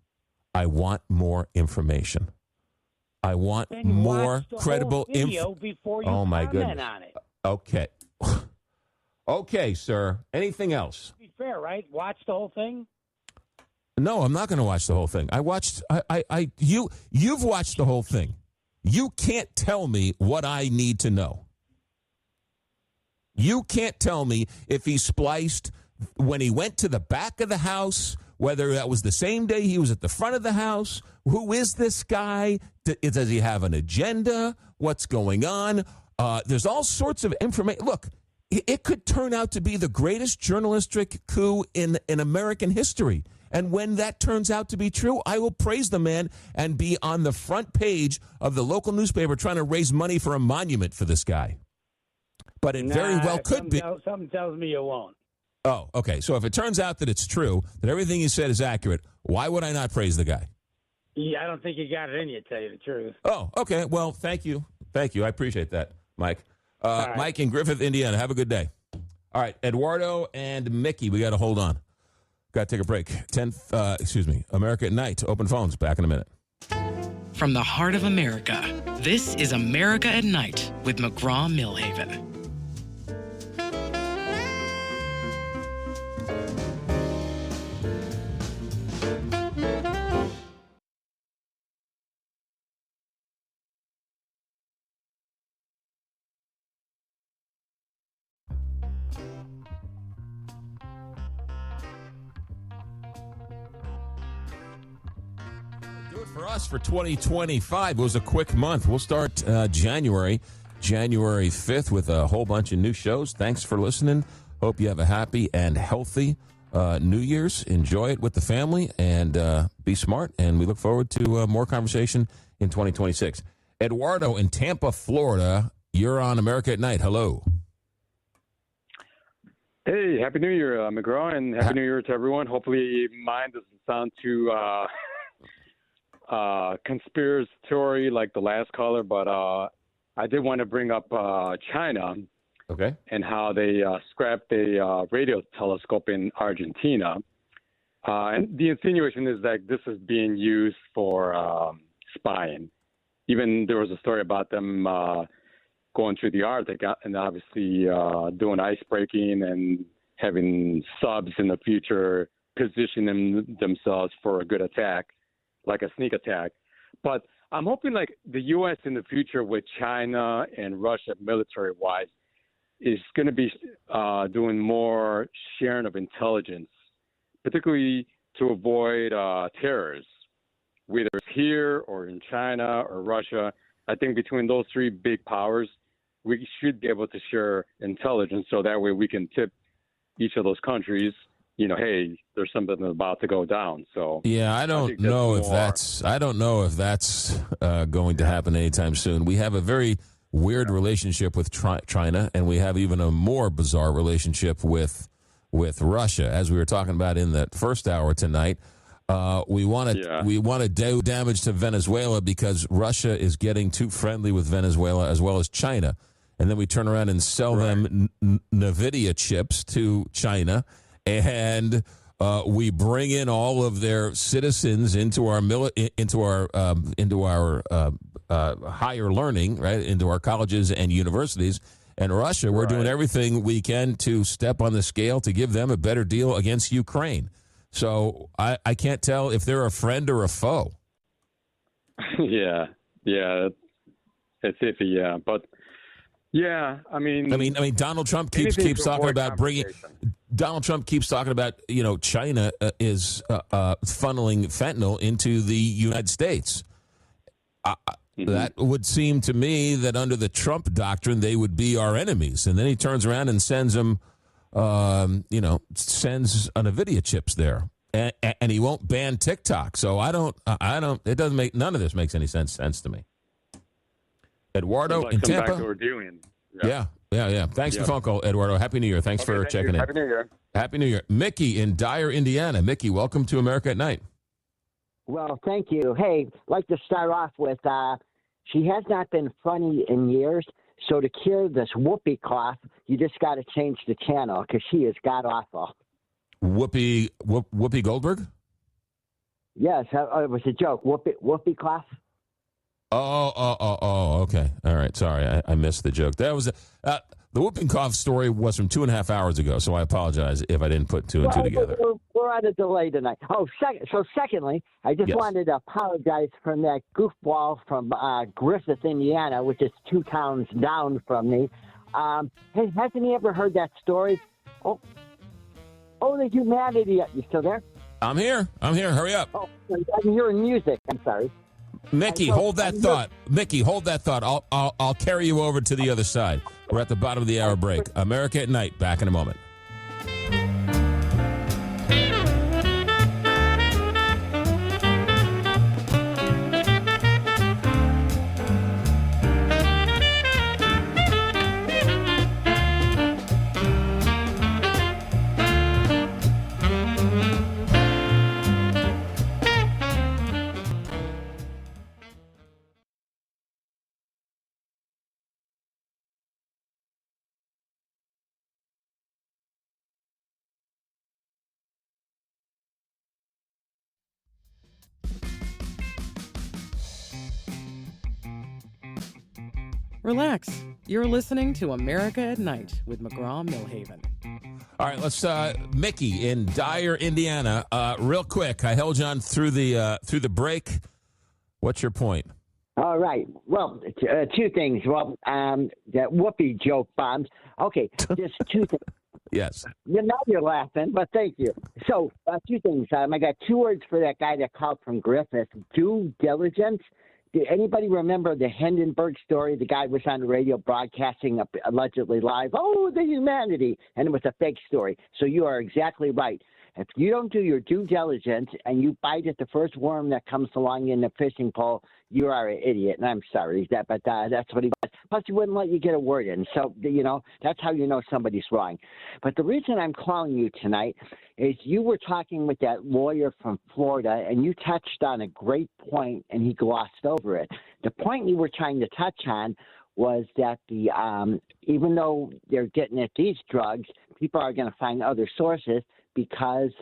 I want more information. I want more credible info before you comment on it. Okay. Okay, sir. Anything else? Be fair, right? Watch the whole thing? No, I'm not going to watch the whole thing. You've watched the whole thing. You can't tell me what I need to know. You can't tell me if he spliced when he went to the back of the house, whether that was the same day he was at the front of the house. Who is this guy? Does he have an agenda? What's going on? There's all sorts of information. Look, it could turn out to be the greatest journalistic coup in American history. And when that turns out to be true, I will praise the man and be on the front page of the local newspaper trying to raise money for a monument for this guy. But it very well could be. Something tells me you won't. Oh, okay. So if it turns out that it's true, that everything you said is accurate, why would I not praise the guy? Yeah, I don't think you got it in you, to tell you the truth. Oh, okay. Well, thank you. Thank you. I appreciate that, Mike. Right. Mike in Griffith, Indiana. Have a good day. All right. Eduardo and Mickey, we got to hold on. Got to take a break. America at Night. Open phones. Back in a minute. From the heart of America, this is America at Night with McGraw Milhaven. For us for 2025, it was a quick month. We'll start January 5th with a whole bunch of new shows. Thanks for listening. Hope you have a happy and healthy New Year's. Enjoy it with the family and be smart. And we look forward to more conversation in 2026. Eduardo in Tampa, Florida, you're on America at Night. Hello. Hey, Happy New Year, McGraw, and Happy New Year to everyone. Hopefully mine doesn't sound too conspiratorial like the last caller, but I did want to bring up China, okay, and how they scrapped a radio telescope in Argentina. And the insinuation is that this is being used for spying. Even there was a story about them going through the Arctic and obviously doing ice breaking and having subs in the future positioning themselves for a good attack, like a sneak attack. But I'm hoping like the U.S. in the future with China and Russia military-wise is going to be doing more sharing of intelligence, particularly to avoid terrors, whether it's here or in China or Russia. I think between those three big powers, we should be able to share intelligence so that way we can tip each of those countries, you know, hey, there's something about to go down. So yeah, I don't know if that's going to happen anytime soon. We have a very weird relationship with China, and we have even a more bizarre relationship with Russia, as we were talking about in the first hour tonight. We want to do damage to Venezuela because Russia is getting too friendly with Venezuela as well as China, and then we turn around and sell them NVIDIA chips to China. And we bring in all of their citizens into our higher learning, right, into our colleges and universities. And Russia, we're doing everything we can to step on the scale to give them a better deal against Ukraine. So I can't tell if they're a friend or a foe. Yeah, it's iffy. Yeah, but yeah, I mean, Donald Trump keeps talking about bringing. Donald Trump keeps talking about, you know, China is funneling fentanyl into the United States. That would seem to me that under the Trump doctrine, they would be our enemies. And then he turns around and sends them, sends NVIDIA chips there. And he won't ban TikTok. So it doesn't make, none of this makes any sense to me. Eduardo Like in some Tampa. backdoor dealing. Yeah. Thanks for the phone call, Eduardo. Happy New Year. Thanks for checking in. Happy New Year. Happy New Year. Mickey in Dyer, Indiana. Mickey, welcome to America at Night. Well, thank you. Hey, I'd like to start off with she has not been funny in years, so to cure this whoopee cough, you just got to change the channel because she is god-awful. Whoopi Goldberg? Yes, it was a joke. Whoopee cough? Oh, okay. All right. Sorry, I missed the joke. That was the whooping cough story was from 2.5 hours ago, so I apologize if I didn't put two and two together. We're on a delay tonight. Secondly, I just wanted to apologize from that goofball from Griffith, Indiana, which is 2 towns down from me. Hey, hasn't he ever heard that story? Oh, the humanity. You still there? I'm here. Hurry up. Oh, I'm hearing music. I'm sorry. Mickey, hold that thought. Mickey, hold that thought. I'll carry you over to the other side. We're at the bottom of the hour break. America at Night. Back in a moment. Relax. You're listening to America at Night with McGraw Milhaven. All right, let's Mickey in Dyer, Indiana. Real quick, I held you on through the break. What's your point? All right. Well, 2 things. Well, that whoopee joke bombs. Okay, just 2 things. Yes. Now you're laughing, but thank you. So, 2 things. I got 2 words for that guy that called from Griffith. Due diligence. Did anybody remember the Hindenburg story? The guy was on the radio broadcasting allegedly live. Oh, the humanity. And it was a fake story. So you are exactly right. If you don't do your due diligence and you bite at the first worm that comes along in the fishing pole, you are an idiot. And I'm sorry, but that's what he was. Plus, he wouldn't let you get a word in. So, that's how you know somebody's wrong. But the reason I'm calling you tonight is you were talking with that lawyer from Florida, and you touched on a great point, and he glossed over it. The point you were trying to touch on was that even though they're getting at these drugs, people are going to find other sources because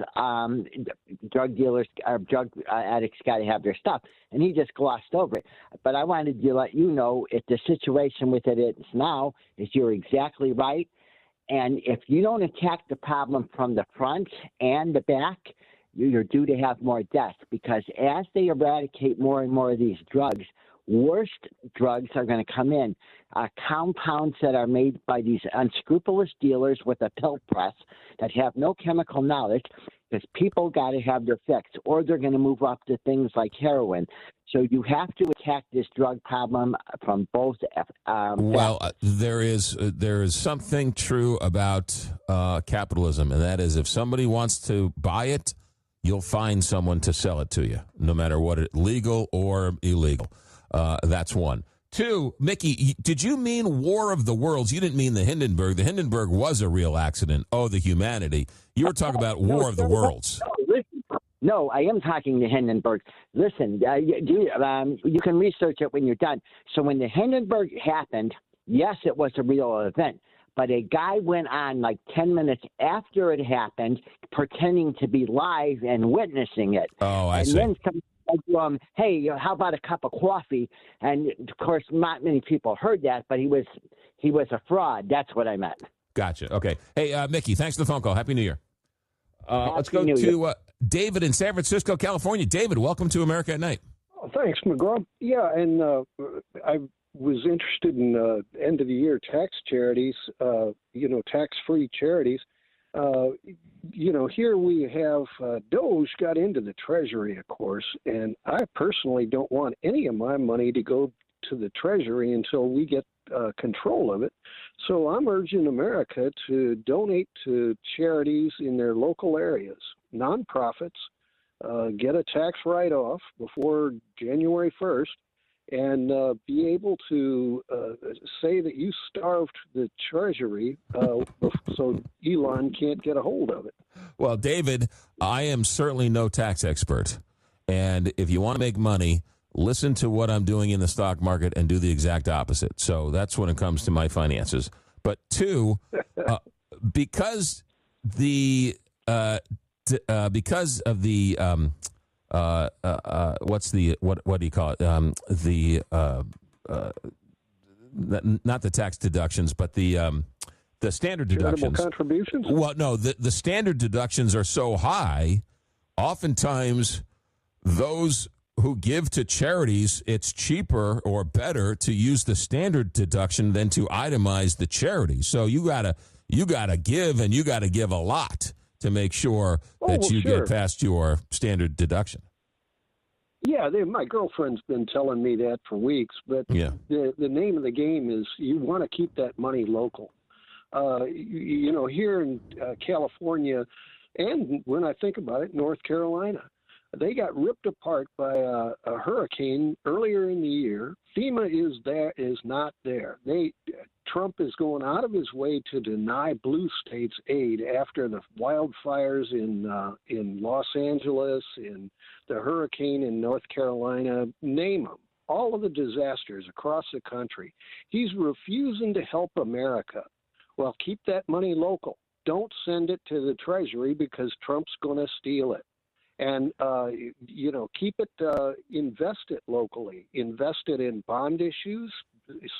drug dealers or drug addicts got to have their stuff. And he just glossed over it. But I wanted to let you know if the situation with it is now is you're exactly right. And if you don't attack the problem from the front and the back, you're due to have more deaths because as they eradicate more and more of these drugs, worst drugs are going to come in. Compounds that are made by these unscrupulous dealers with a pill press that have no chemical knowledge because people got to have their fix or they're going to move up to things like heroin. So you have to attack this drug problem from both. There is something true about capitalism, and that is if somebody wants to buy it, you'll find someone to sell it to you, no matter what it legal or illegal. That's one. 2, Mickey, did you mean War of the Worlds? You didn't mean the Hindenburg. The Hindenburg was a real accident. Oh, the humanity. You were talking about War of the Worlds. No, I am talking to Hindenburg. Listen, you can research it when you're done. So when the Hindenburg happened, yes, it was a real event. But a guy went on like 10 minutes after it happened, pretending to be live and witnessing it. Oh, I see. Then hey, how about a cup of coffee? And of course, not many people heard that, but he was a fraud. That's what I meant. Gotcha. Okay. Hey, Mickey, thanks for the phone call. Happy New Year. Let's go New to David in San Francisco, California. David, welcome to America at Night. Oh, thanks, McGraw. Yeah, and I was interested in end of the year tax charities, tax-free charities. Here we have Doge got into the Treasury, of course, and I personally don't want any of my money to go to the Treasury until we get control of it. So I'm urging America to donate to charities in their local areas, nonprofits, get a tax write-off before January 1st, and be able to say that you starved the Treasury so Elon can't get a hold of it. Well, David, I am certainly no tax expert. And if you want to make money, listen to what I'm doing in the stock market and do the exact opposite. So that's when it comes to my finances. But two, because of the what do you call it? Not the tax deductions, but the standard deductions. Charitable contributions? Well, no, the standard deductions are so high, oftentimes those who give to charities, it's cheaper or better to use the standard deduction than to itemize the charity. So you gotta give, and you gotta give a lot to make sure that you get past your standard deduction. Yeah, my girlfriend's been telling me that for weeks, but the name of the game is you want to keep that money local. Here in California, and when I think about it, North Carolina, they got ripped apart by a hurricane earlier in the year. FEMA is not there. Trump is going out of his way to deny blue states aid after the wildfires in Los Angeles, in the hurricane in North Carolina, name them. All of the disasters across the country. He's refusing to help America. Well, keep that money local. Don't send it to the Treasury because Trump's going to steal it. And, keep it, invest it locally. Invest it in bond issues,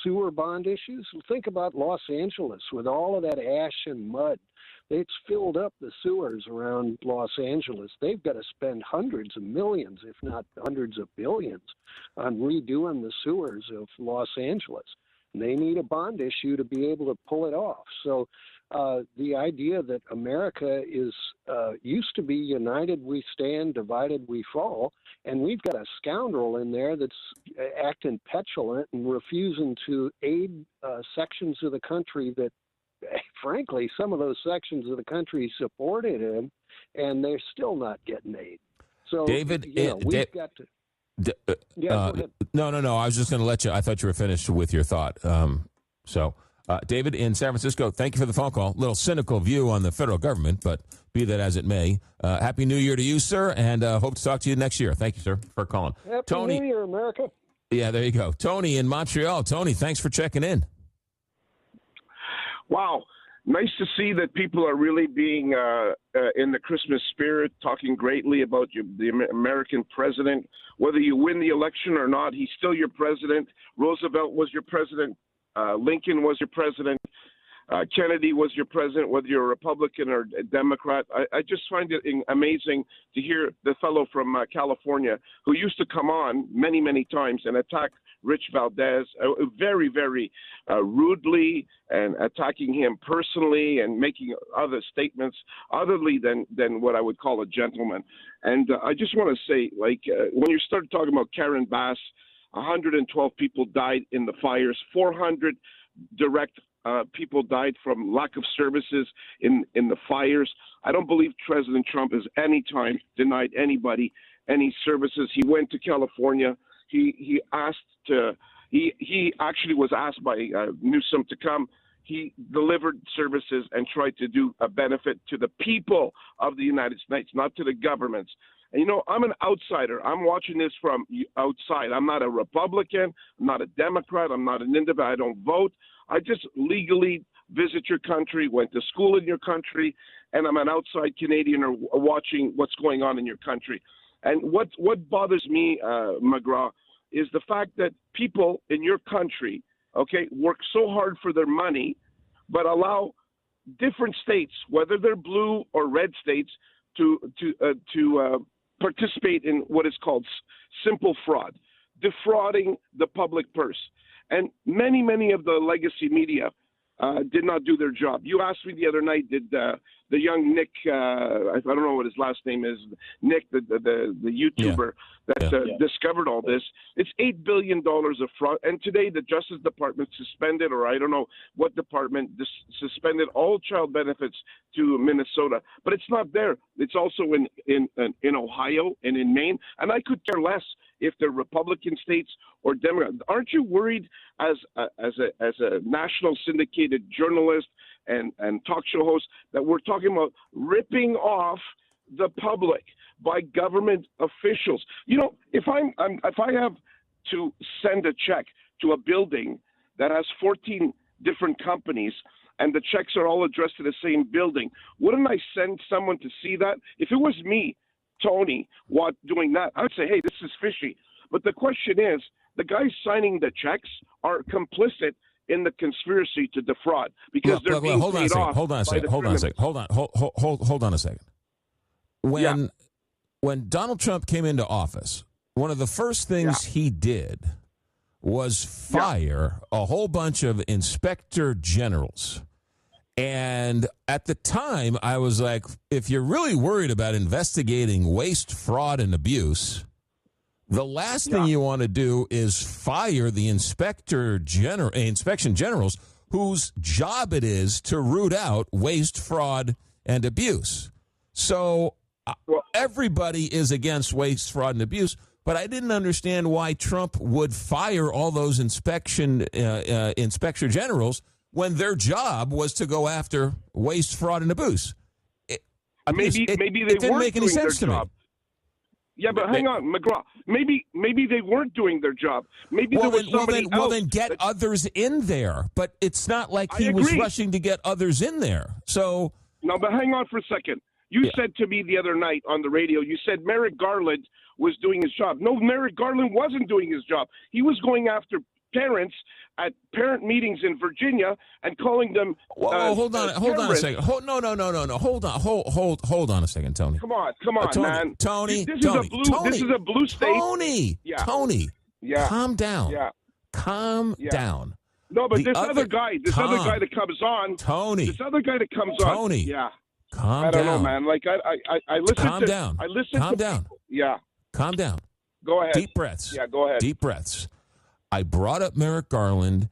sewer bond issues. Think about Los Angeles with all of that ash and mud. It's filled up the sewers around Los Angeles. They've got to spend hundreds of millions, if not hundreds of billions, on redoing the sewers of Los Angeles. And they need a bond issue to be able to pull it off. So the idea that America is used to be united we stand, divided we fall, and we've got a scoundrel in there that's acting petulant and refusing to aid sections of the country that, frankly, some of those sections of the country supported him, and they're still not getting aid. So, David, we've got to... go ahead. No. I was just going to let you. I thought you were finished with your thought. David in San Francisco, thank you for the phone call. Little cynical view on the federal government, but be that as it may. Happy New Year to you, sir, and hope to talk to you next year. Thank you, sir, for calling. Happy New Year, America. Yeah, there you go. Tony in Montreal. Tony, thanks for checking in. Wow. Nice to see that people are really being in the Christmas spirit, talking greatly about the American president. Whether you win the election or not, he's still your president. Roosevelt was your president. Lincoln was your president. Kennedy was your president, whether you're a Republican or a Democrat. I just find it amazing to hear the fellow from California who used to come on many, many times and attack Rich Valdez very, very rudely and attacking him personally and making other statements otherly than what I would call a gentleman. And I just want to say, when you start talking about Karen Bass, 112 people died in the fires, 400 direct people died from lack of services in the fires. I don't believe President Trump has any time denied anybody any services. He went to California. He actually was asked by Newsom to come. He delivered services and tried to do a benefit to the people of the United States, not to the governments. And, I'm an outsider. I'm watching this from outside. I'm not a Republican. I'm not a Democrat. I'm not an independent. I don't vote. I just legally visit your country, went to school in your country, and I'm an outside Canadian or watching what's going on in your country. And what bothers me, McGraw, is the fact that people in your country, work so hard for their money, but allow different states, whether they're blue or red states, to participate in what is called simple fraud, defrauding the public purse. And many, many of the legacy media did not do their job. You asked me the other night, did the young Nick, I don't know what his last name is, Nick, the YouTuber that discovered all this, it's $8 billion of fraud. And today the Justice Department suspended, or I don't know what department, suspended all child benefits to Minnesota. But it's not there. It's also in Ohio and in Maine. And I could care less if they're Republican states or Democrat. Aren't you worried as a national syndicated journalist and talk show host that we're talking about ripping off the public by government officials? If I have to send a check to a building that has 14 different companies and the checks are all addressed to the same building, wouldn't I send someone to see that? If it was me, Tony, doing that, I would say, hey, this is fishy. But the question is, the guys signing the checks are complicit in the conspiracy to defraud because they're being paid off. Hold on a second. When Donald Trump came into office, one of the first things he did was fire a whole bunch of inspector generals. And at the time, I was like, if you're really worried about investigating waste, fraud, and abuse, the last thing you want to do is fire the inspection generals whose job it is to root out waste, fraud, and abuse. So everybody is against waste, fraud, and abuse, but I didn't understand why Trump would fire all those inspector generals when their job was to go after waste, fraud, and abuse. Maybe they didn't weren't make any doing sense their to job. me. Yeah, but hang on, McGraw. Maybe they weren't doing their job. Maybe there was somebody else. Well, then get others in there. But it's not like he was rushing to get others in there. So no, but hang on for a second. You said to me the other night on the radio, you said Merrick Garland was doing his job. No, Merrick Garland wasn't doing his job. He was going after parents at parent meetings in Virginia and calling them. Hold on a second. Hold on a second, Tony. Come on, man. Tony, this is a blue state. Tony, calm down. Yeah. Calm down. No, but this other guy that comes on. Tony. This other guy that comes on. Tony. Yeah. Calm down. I don't know, man. Like I listen Calm to. down. I listen Calm to. down. Yeah. Calm down. Go ahead. Deep breaths. Yeah, go ahead. Deep breaths. I brought up Merrick Garland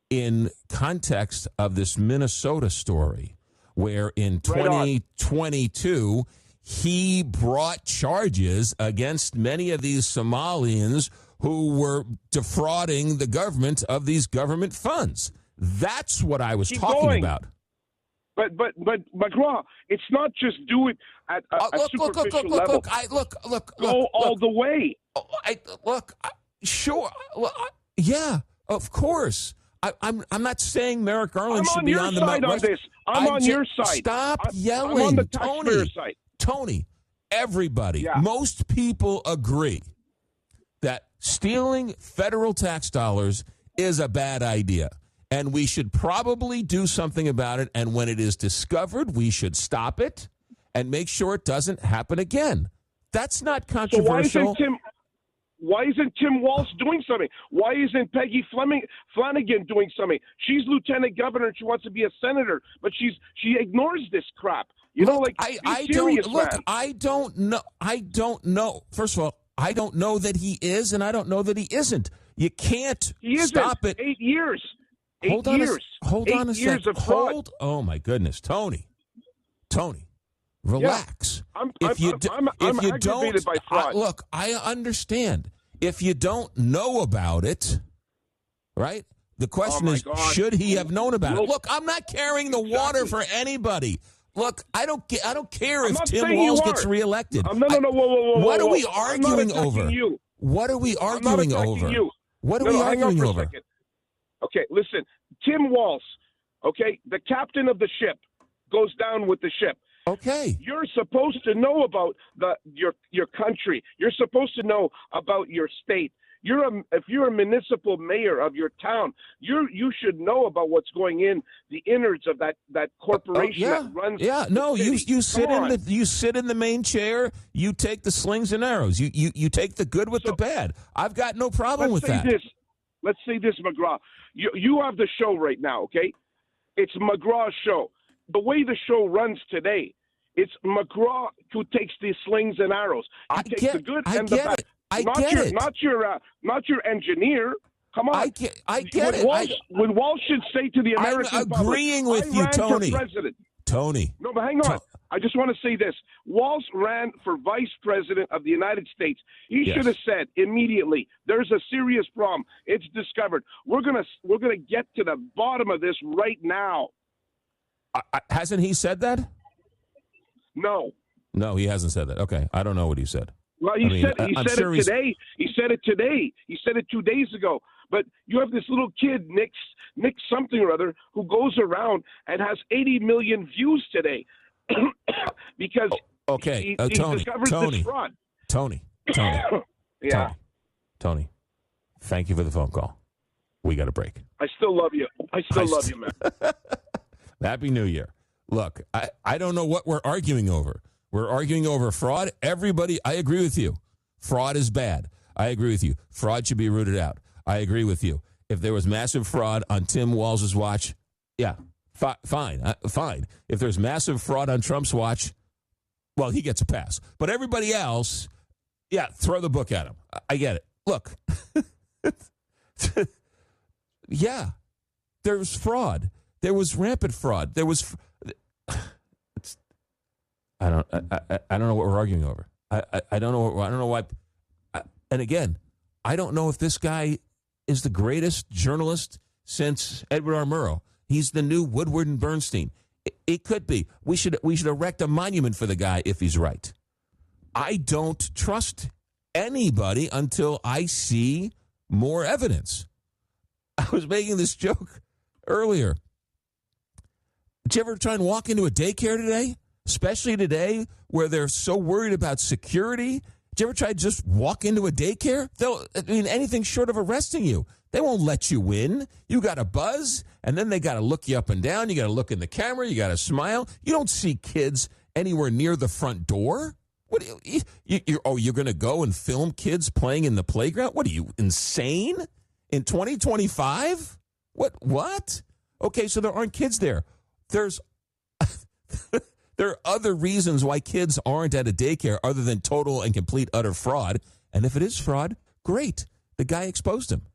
in context of this Minnesota story, where in 2022 he brought charges against many of these Somalians who were defrauding the government of these government funds. That's what I was talking about. But McGraw, it's not just do it at a superficial level. Go all the way. Sure. Yeah, of course. I'm not saying Merrick Garland should be on the Mount Rushmore. I'm on your side. Stop yelling, I'm on the taxpayer side. Tony, everybody, most people agree that stealing federal tax dollars is a bad idea. And we should probably do something about it. And when it is discovered, we should stop it and make sure it doesn't happen again. That's not controversial. So why isn't Tim Walz doing something? Why isn't Peggy Flanagan doing something? She's lieutenant governor and she wants to be a senator, but she ignores this crap. I don't know. First of all, I don't know that he is, and I don't know that he isn't. You can't stop it. 8 years. Hold on a second. Oh my goodness, Tony, relax. I'm aggravated by fraud. Look, I understand. If you don't know about it, right? The question is, should he have known about it? Look, I'm not carrying the water for anybody. Look, I don't care if Tim Walz gets reelected. Whoa. What are we arguing over? What are we arguing over? What are we arguing over? Okay, listen. Tim Walz, the captain of the ship, goes down with the ship. Okay. You're supposed to know about your country. You're supposed to know about your state. If you're a municipal mayor of your town, you should know about what's going in the innards of that corporation that runs. Yeah, no, you sit in the main chair. You take the slings and arrows. You take the good with the bad. I've got no problem with that. Let's say this, McGraw. You have the show right now, okay? It's McGraw's show. The way the show runs today, it's McGraw who takes the slings and arrows. He takes the good and the bad. Not your engineer. Come on. I get it. When Walsh should say to the American I'm agreeing public, with you, Tony. For president. Tony. No, but hang on. I just want to say this. Walz ran for vice president of the United States. He should have said immediately, there's a serious problem. It's discovered. We're gonna get to the bottom of this right now. Hasn't he said that? No. No, he hasn't said that. Okay. I don't know what he said. Well, he said it today. He said it today. He said it 2 days ago. But you have this little kid, Nick something or other, who goes around and has 80 million views today because he discovers this fraud. Tony. Yeah. Tony, thank you for the phone call. We got a break. I still love you. I still love you, man. Happy New Year. Look, I don't know what we're arguing over. We're arguing over fraud. Everybody, I agree with you. Fraud is bad. I agree with you. Fraud should be rooted out. I agree with you. If there was massive fraud on Tim Walz's watch, yeah, fine. If there's massive fraud on Trump's watch, well, he gets a pass. But everybody else, yeah, throw the book at him. I get it. Look, yeah, there was fraud. There was rampant fraud. There was. I don't know what we're arguing over. I don't know. I don't know why. And again, I don't know if this guy is the greatest journalist since Edward R. Murrow. He's the new Woodward and Bernstein. It could be. We should erect a monument for the guy if he's right. I don't trust anybody until I see more evidence. I was making this joke earlier. Did you ever try and walk into a daycare today? Especially today where they're so worried about security. Did you ever try to just walk into a daycare? Anything short of arresting you. They won't let you in. You got to buzz, and then they got to look you up and down. You got to look in the camera. You got to smile. You don't see kids anywhere near the front door. What? You're going to go and film kids playing in the playground? What are you, insane? In 2025? What? Okay, so there aren't kids there. There are other reasons why kids aren't at a daycare other than total and complete utter fraud. And if it is fraud, great. The guy exposed him.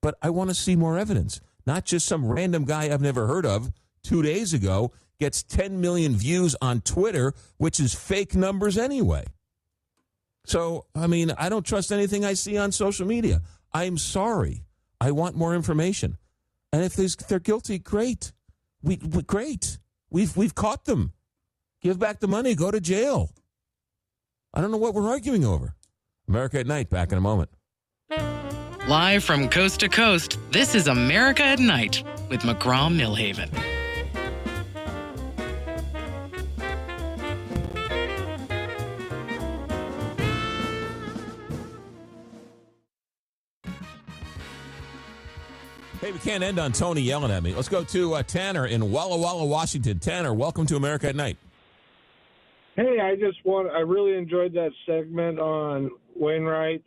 But I want to see more evidence. Not just some random guy I've never heard of 2 days ago gets 10 million views on Twitter, which is fake numbers anyway. So, I don't trust anything I see on social media. I'm sorry. I want more information. And if they're guilty, great. Great. We've caught them. Give back the money. Go to jail. I don't know what we're arguing over. America at Night, back in a moment. Live from coast to coast, this is America at Night with McGraw Milhaven. Hey, we can't end on Tony yelling at me. Let's go to Tanner in Walla Walla, Washington. Tanner, welcome to America at Night. Hey, I really enjoyed that segment on Wainwright.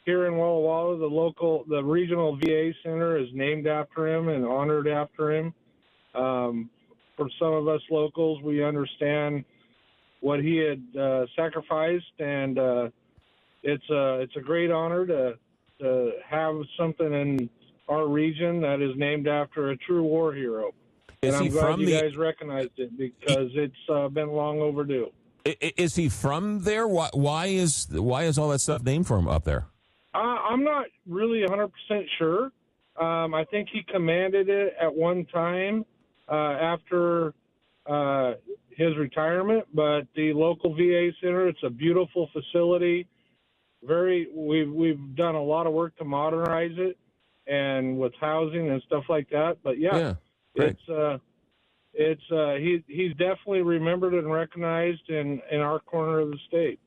Here in Walla Walla, the regional VA center is named after him and honored after him. For some of us locals, we understand what he had sacrificed, and it's a great honor to have something in our region that is named after a true war hero. And I'm glad you guys recognized it because it's been long overdue. Is he from there? Why is all that stuff named for him up there? I'm not really 100% sure. I think he commanded it at one time after his retirement, but the local VA center, it's a beautiful facility. We've done a lot of work to modernize it and with housing and stuff like that. But he's definitely remembered and recognized in our corner of the state.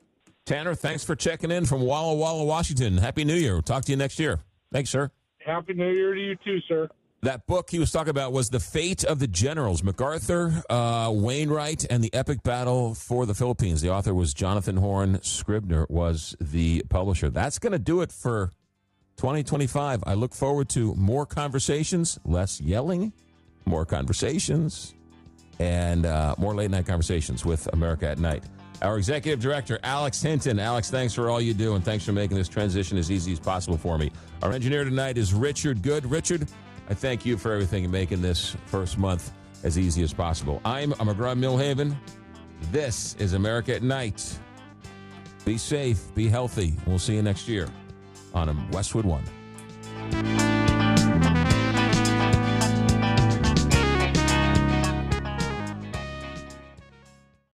Tanner, thanks for checking in from Walla Walla, Washington. Happy New Year. We'll talk to you next year. Thanks, sir. Happy New Year to you too, sir. That book he was talking about was The Fate of the Generals, MacArthur, Wainwright, and the Epic Battle for the Philippines. The author was Jonathan Horn. Scribner was the publisher. That's going to do it for 2025. I look forward to more conversations, less yelling, more conversations, and more late-night conversations with America at Night. Our executive director, Alex Hinton. Alex, thanks for all you do, and thanks for making this transition as easy as possible for me. Our engineer tonight is Richard Good. Richard, I thank you for everything and making this first month as easy as possible. I'm McGraw Milhaven. This is America at Night. Be safe, be healthy. We'll see you next year on Westwood One.